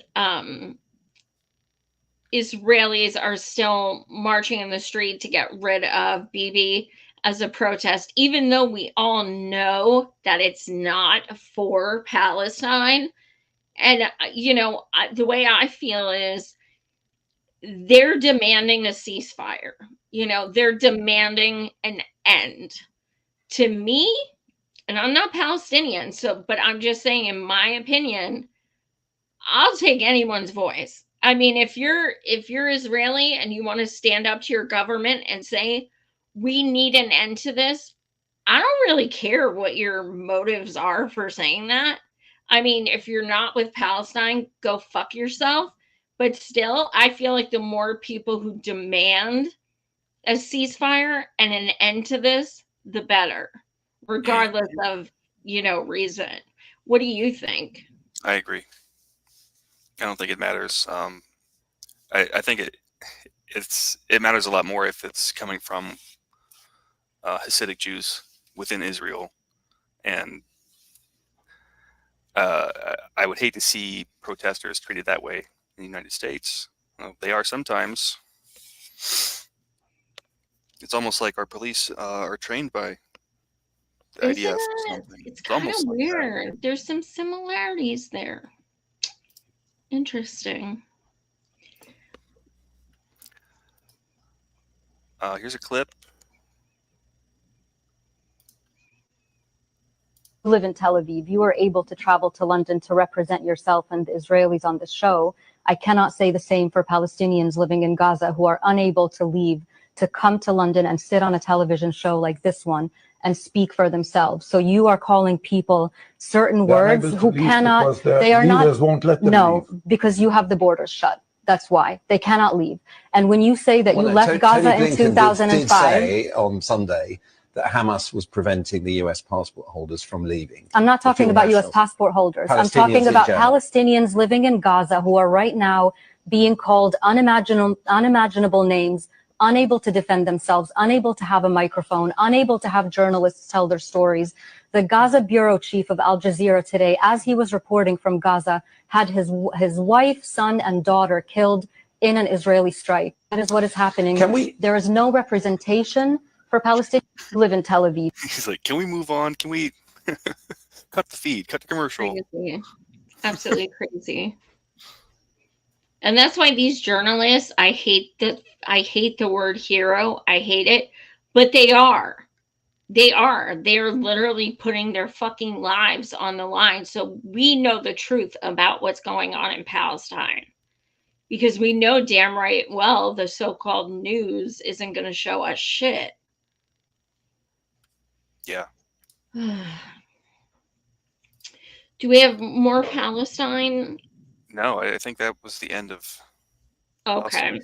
Israelis are still marching in the street to get rid of Bibi as a protest, even though we all know that it's not for Palestine. And, you know, the way I feel is they're demanding a ceasefire. You know, they're demanding an end. To me, and I'm not Palestinian, so, but I'm just saying, in my opinion, I'll take anyone's voice. I mean, if you're Israeli and you want to stand up to your government and say, we need an end to this, I don't really care what your motives are for saying that. I mean, if you're not with Palestine, go fuck yourself. But still, I feel like the more people who demand a ceasefire and an end to this, the better, regardless of, you know, reason. What do you think? I agree. I don't think it matters. I think it matters a lot more if it's coming from Hasidic Jews within Israel, and I would hate to see protesters treated that way in the United States. They are sometimes. It's almost like our police are trained by the IDF or something. It's kind of like weird. That. There's some similarities there. Interesting. Here's a clip. Live in Tel Aviv. You are able to travel to London to represent yourself and the Israelis on this show. I cannot say the same for Palestinians living in Gaza who are unable to leave, to come to London and sit on a television show like this one and speak for themselves. So you are calling people certain words who cannot, they are not, won't let them leave. Because you have the borders shut. That's why they cannot leave. And when you say that you left Gaza in 2005, did say on Sunday that Hamas was preventing the US passport holders from leaving. I'm not talking about US passport holders. I'm talking about Palestinians living in Gaza who are right now being called unimaginable names, unable to defend themselves, unable to have a microphone, unable to have journalists tell their stories. The Gaza bureau chief of Al Jazeera today, as he was reporting from Gaza, had his wife, son, and daughter killed in an Israeli strike. That is what is happening. There is no representation for Palestinians who live in Tel Aviv. He's like, can we move on? Can we cut the feed, cut the commercial? Crazy. Absolutely crazy. And that's why these journalists, I hate the word hero. I hate it, but they are. They're literally putting their fucking lives on the line. So we know the truth about what's going on in Palestine. Because we know damn right well the so-called news isn't going to show us shit. Yeah. Do we have more Palestine? No, I think that was the end of. Okay.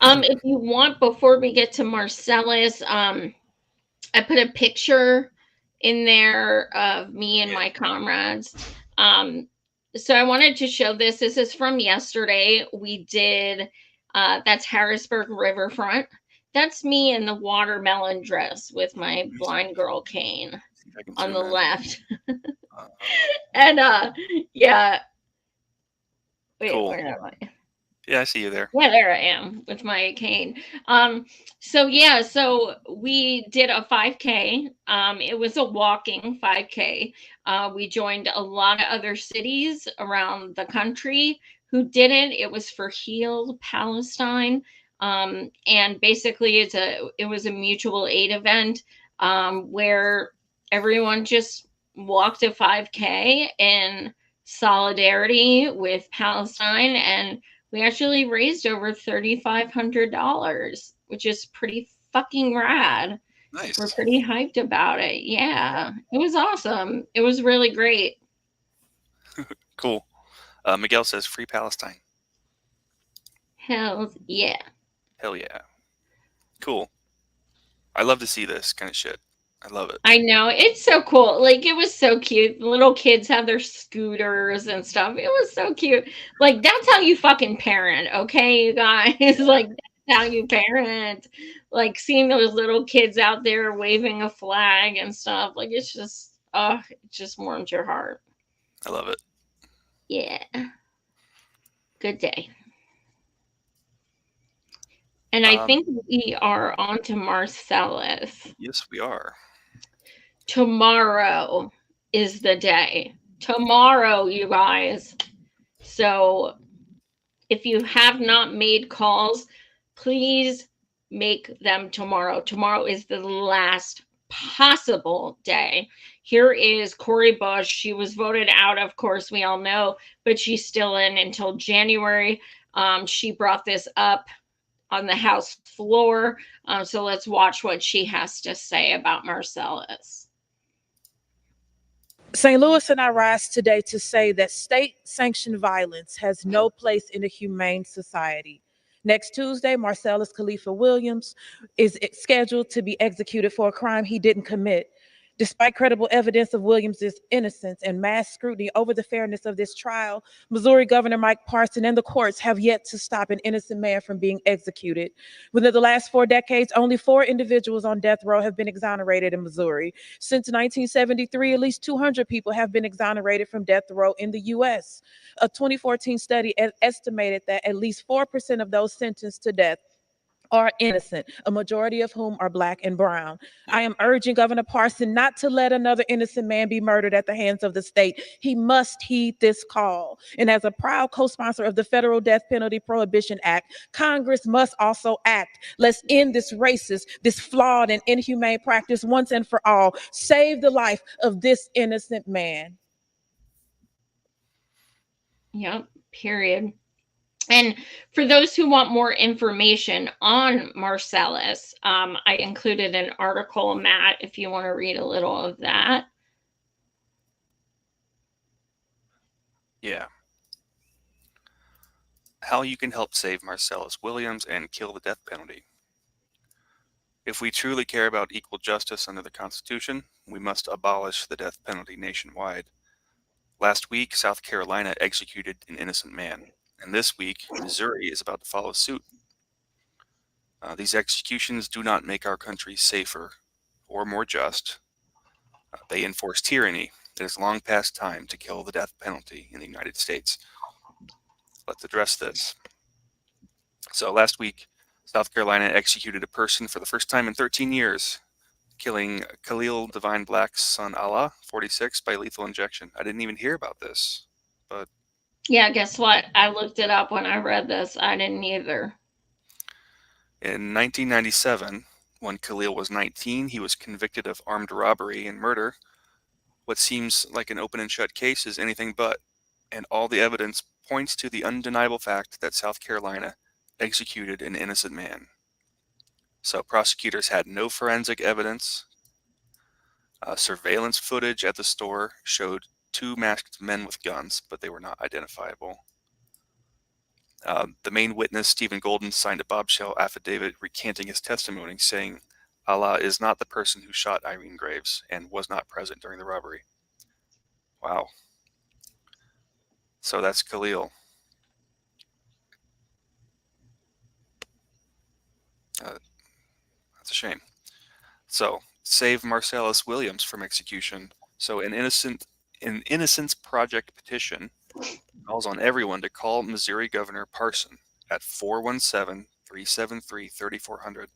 If you want, before we get to Marcellus, I put a picture in there of me and my comrades. So I wanted to show this. This is from yesterday. We did, that's Harrisburg Riverfront. That's me in the watermelon dress with my blind girl cane on the left. And yeah. Wait, Cool. where am I? Yeah, I see you there. Yeah, there I am with my cane. So yeah, so we did a 5K. It was a walking 5K. We joined a lot of other cities around the country who didn't. It was for Heal Palestine. And basically it was a mutual aid event where everyone just walked a 5K in solidarity with Palestine, and we actually raised over $3,500, which is pretty fucking rad. Nice. We're pretty hyped about it. Yeah, it was awesome. It was really great. Cool. Miguel says, "Free Palestine." Hell yeah. Hell yeah. Cool. I love to see this kind of shit. I love it. I know, it's so cool. Like, it was so cute. The little kids have their scooters and stuff. It was so cute. Like, that's how you fucking parent, okay, you guys? Like, that's how you parent. Like, seeing those little kids out there waving a flag and stuff. Like, it's just, it just warms your heart. I love it. Yeah. Good day. And I think we are on to Marcellus. Yes, we are. Tomorrow is the day. Tomorrow, you guys. So if you have not made calls, please make them tomorrow. Tomorrow is the last possible day. Here is Cori Bush. She was voted out, of course, we all know, but she's still in until January. She brought this up on the House floor. So let's watch what she has to say about Marcellus. St. Louis and I rise today to say that state-sanctioned violence has no place in a humane society. Next Tuesday, Marcellus Khalifa Williams is scheduled to be executed for a crime he didn't commit. Despite credible evidence of Williams' innocence and mass scrutiny over the fairness of this trial, Missouri Governor Mike Parson and the courts have yet to stop an innocent man from being executed. Within the last 4 decades, only 4 individuals on death row have been exonerated in Missouri. Since 1973, at least 200 people have been exonerated from death row in the U.S. A 2014 study estimated that at least 4% of those sentenced to death are innocent, a majority of whom are Black and brown. I am urging Governor Parson not to let another innocent man be murdered at the hands of the state. He must heed this call. And as a proud co-sponsor of the Federal Death Penalty Prohibition Act, Congress must also act. Let's end this racist, this flawed and inhumane practice once and for all. Save the life of this innocent man. Yep, period. And for those who want more information on Marcellus, I included an article, Matt, if you want to read a little of that. Yeah. How you can help save Marcellus Williams and kill the death penalty. If we truly care about equal justice under the Constitution, we must abolish the death penalty nationwide. Last week, South Carolina executed an innocent man, and this week, Missouri is about to follow suit. These executions do not make our country safer or more just. They enforce tyranny. It is long past time to kill the death penalty in the United States. Let's address this. So last week, South Carolina executed a person for the first time in 13 years, killing Khalil Divine Black's son Allah, 46, by lethal injection. I didn't even hear about this, but... Yeah, guess what? I looked it up when I read this. I didn't either. In 1997, when Khalil was 19, he was convicted of armed robbery and murder. What seems like an open and shut case is anything but, and all the evidence points to the undeniable fact that South Carolina executed an innocent man. So prosecutors had no forensic evidence. Surveillance footage at the store showed 2 masked men with guns, but they were not identifiable. The main witness, Stephen Golden, signed a bombshell affidavit recanting his testimony, saying Allah is not the person who shot Irene Graves and was not present during the robbery. Wow. So that's Khalil. That's a shame. So, save Marcellus Williams from execution. So an Innocence Project petition calls on everyone to call Missouri Governor Parson at 417-373-3400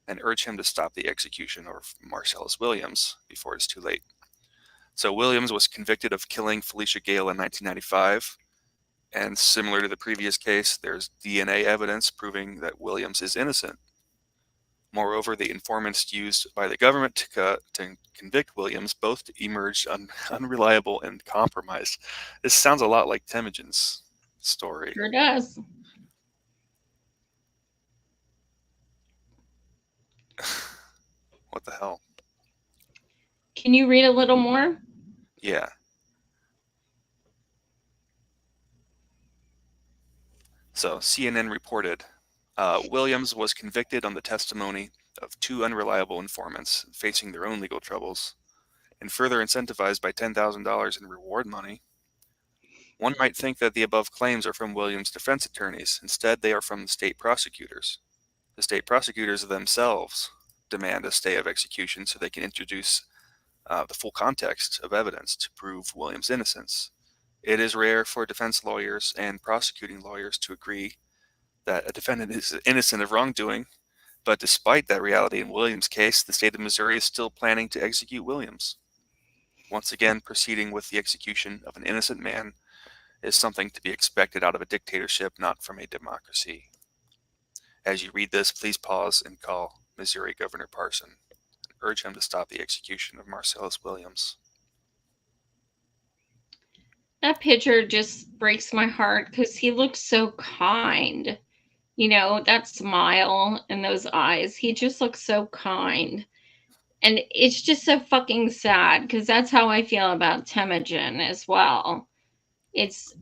and urge him to stop the execution of Marcellus Williams before it's too late. So Williams was convicted of killing Felicia Gale in 1995, and similar to the previous case, there's DNA evidence proving that Williams is innocent. Moreover, the informants used by the government to convict Williams both emerged unreliable and compromised. This sounds a lot like Temujin's story. Sure does. What the hell? Can you read a little more? Yeah. So CNN reported Williams was convicted on the testimony of 2 unreliable informants facing their own legal troubles and further incentivized by $10,000 in reward money. One might think that the above claims are from Williams' defense attorneys. Instead, they are from the state prosecutors. The state prosecutors themselves demand a stay of execution so they can introduce the full context of evidence to prove Williams' innocence. It is rare for defense lawyers and prosecuting lawyers to agree that a defendant is innocent of wrongdoing, but despite that reality in Williams' case, the state of Missouri is still planning to execute Williams. Once again, proceeding with the execution of an innocent man is something to be expected out of a dictatorship, not from a democracy. As you read this, please pause and call Missouri Governor Parson and urge him to stop the execution of Marcellus Williams. That picture just breaks my heart because he looks so kind. You know, that smile and those eyes, he just looks so kind. And it's just so fucking sad because that's how I feel about Temujin as well. It's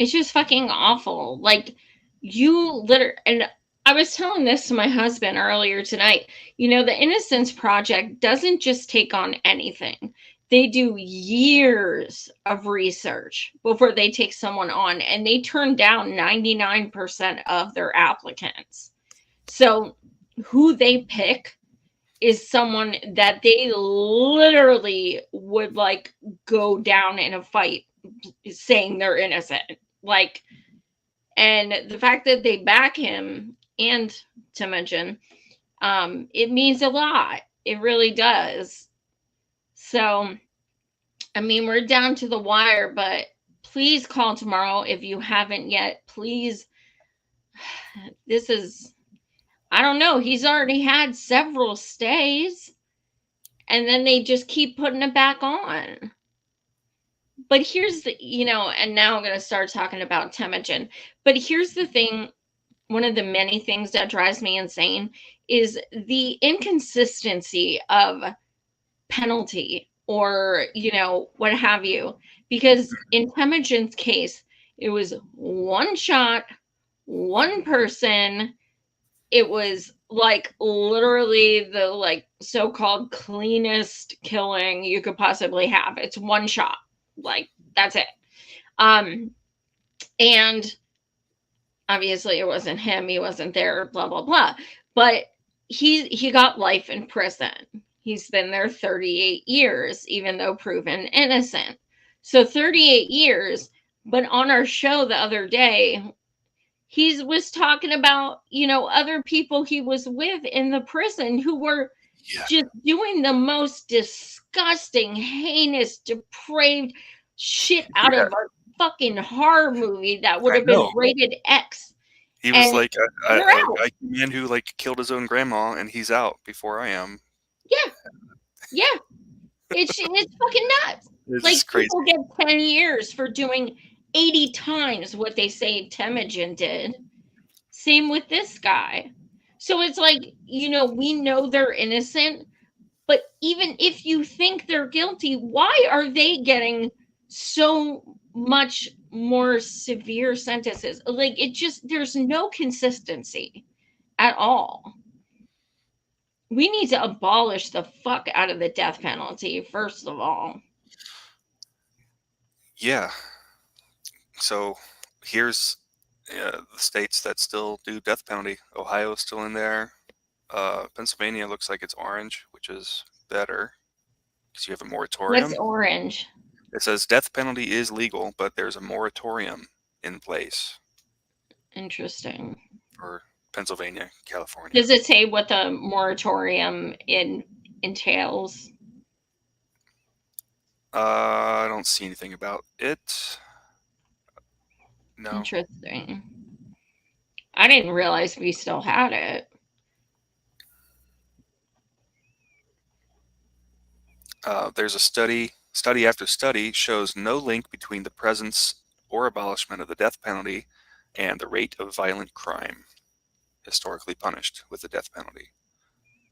just fucking awful. Like, and I was telling this to my husband earlier tonight. You know, the Innocence Project doesn't just take on anything. They do years of research before they take someone on, and they turn down 99% of their applicants. So who they pick is someone that they literally would like go down in a fight saying they're innocent. Like, and the fact that they back him and Temujin, it means a lot. It really does. So, I mean, we're down to the wire, but please call tomorrow if you haven't yet. Please. This is, I don't know. He's already had several stays, and then they just keep putting it back on. But here's the, and now I'm going to start talking about Temujin. But here's the thing. One of the many things that drives me insane is the inconsistency of penalty or, what have you. Because in Temujin's case, it was one shot, one person. It was like literally the like so-called cleanest killing you could possibly have. It's one shot. Like, that's it. And obviously it wasn't him. He wasn't there, blah, blah, blah. But he got life in prison. He's been there 38 years, even though proven innocent. So 38 years. But on our show the other day, he was talking about, other people he was with in the prison who were just doing the most disgusting, heinous, depraved shit out of a fucking horror movie that would have been rated X. He was like a man who like killed his own grandma, and he's out before I am. Yeah. It's fucking nuts. It's like crazy. People get 10 years for doing 80 times what they say Temujin did. Same with this guy. So it's like, we know they're innocent, but even if you think they're guilty, why are they getting so much more severe sentences? Like, there's no consistency at all. we need to abolish the fuck out of the death penalty, first of all. Yeah. So here's the states that still do death penalty. Ohio's still in there. Pennsylvania looks like it's orange, which is better because you have a moratorium. What's orange? It says death penalty is legal, but there's a moratorium in place Interesting. for Pennsylvania, California. Does it say what the moratorium entails? I don't see anything about it. No. Interesting. I didn't realize we still had it. There's a study after study shows no link between the presence or abolishment of the death penalty and the rate of violent crime historically punished with the death penalty.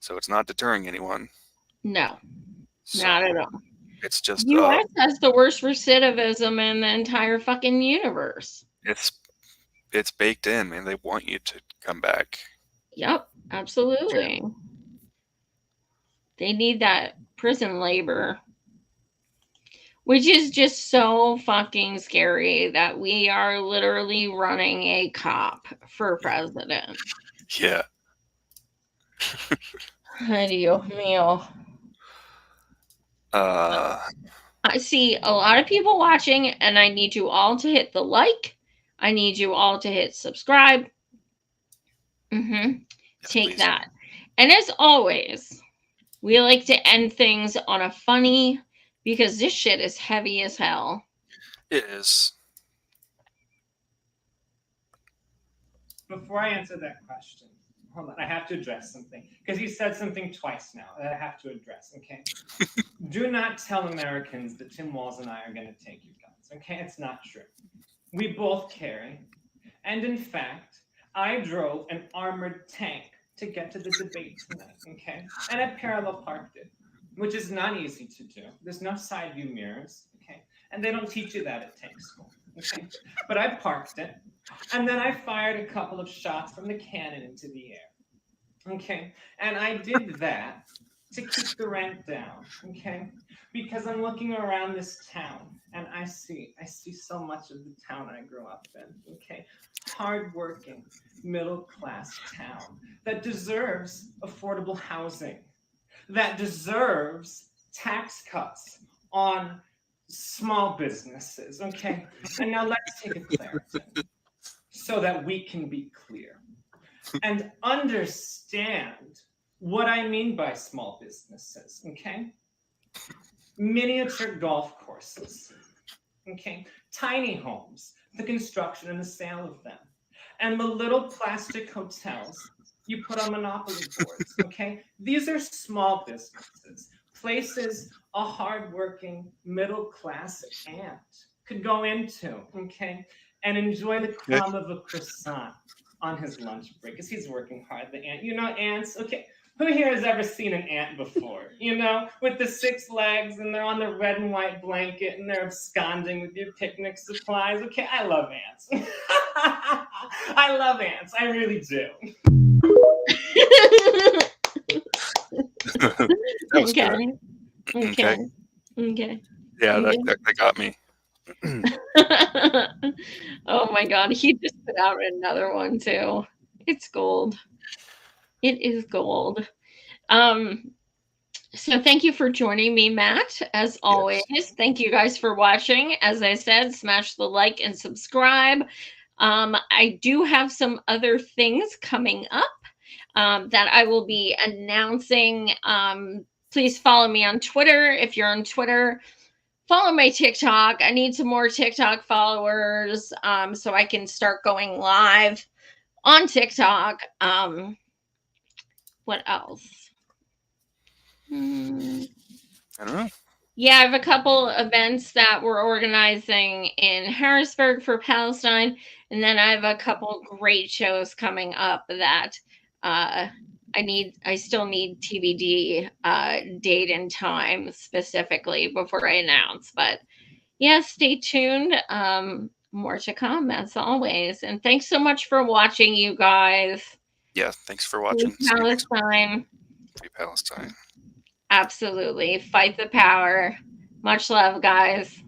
So it's not deterring anyone. No, not at all. It's just U.S. has the worst recidivism in the entire fucking universe. It's baked in, man. They want you to come back. Yep, absolutely. They need that prison labor, which is just so fucking scary that we are literally running a cop for president. Yeah. Ay, Dios mío. I see a lot of people watching, and I need you all to hit the like. I need you all to hit subscribe. Take that. And as always, we like to end things on a funny, because this shit is heavy as hell. It is. Before I answer that question, hold on, I have to address something. Because you said something twice now that I have to address, okay? Do not tell Americans that Tim Walz and I are going to take your guns, okay? It's not true. We both carry. And in fact, I drove an armored tank to get to the debate tonight, okay? And I parallel parked it, which is not easy to do. There's no side view mirrors, okay? And they don't teach you that at tank school, okay? But I parked it, and then I fired a couple of shots from the cannon into the air, okay? And I did that to keep the rent down, okay? Because I'm looking around this town, and I see so much of the town I grew up in, okay? Hardworking, middle-class town that deserves affordable housing, that deserves tax cuts on small businesses, okay? And now let's take a Claritin so that we can be clear and understand what I mean by small businesses, okay? Miniature golf courses, okay? Tiny homes, the construction and the sale of them, and the little plastic hotels you put on monopoly boards, okay? These are small businesses, places a hardworking middle-class ant could go into, okay? And enjoy the crumb of a croissant on his lunch break, because he's working hard, the ant. You know ants, okay? Who here has ever seen an ant before? You know, with the 6 legs, and they're on the red and white blanket, and they're absconding with your picnic supplies. Okay, I love ants. I love ants. I really do. That was good. Okay. Yeah, that got me. Oh my God, he just put out another one too. It's gold. It is gold. So thank you for joining me, Matt, as always. Yes. Thank you guys for watching. As I said, smash the like and subscribe. I do have some other things coming up that I will be announcing. Please follow me on Twitter. If you're on Twitter, follow my TikTok. I need some more TikTok followers so I can start going live on TikTok. What else? I don't know. Yeah, I have a couple events that we're organizing in Harrisburg for Palestine, and then I have a couple great shows coming up that I still need TBD date and time specifically before I announce. But yeah, stay tuned. More to come as always. And thanks so much for watching, you guys. Yeah, thanks for watching. Palestine. Free Palestine. Absolutely. Fight the power. Much love, guys.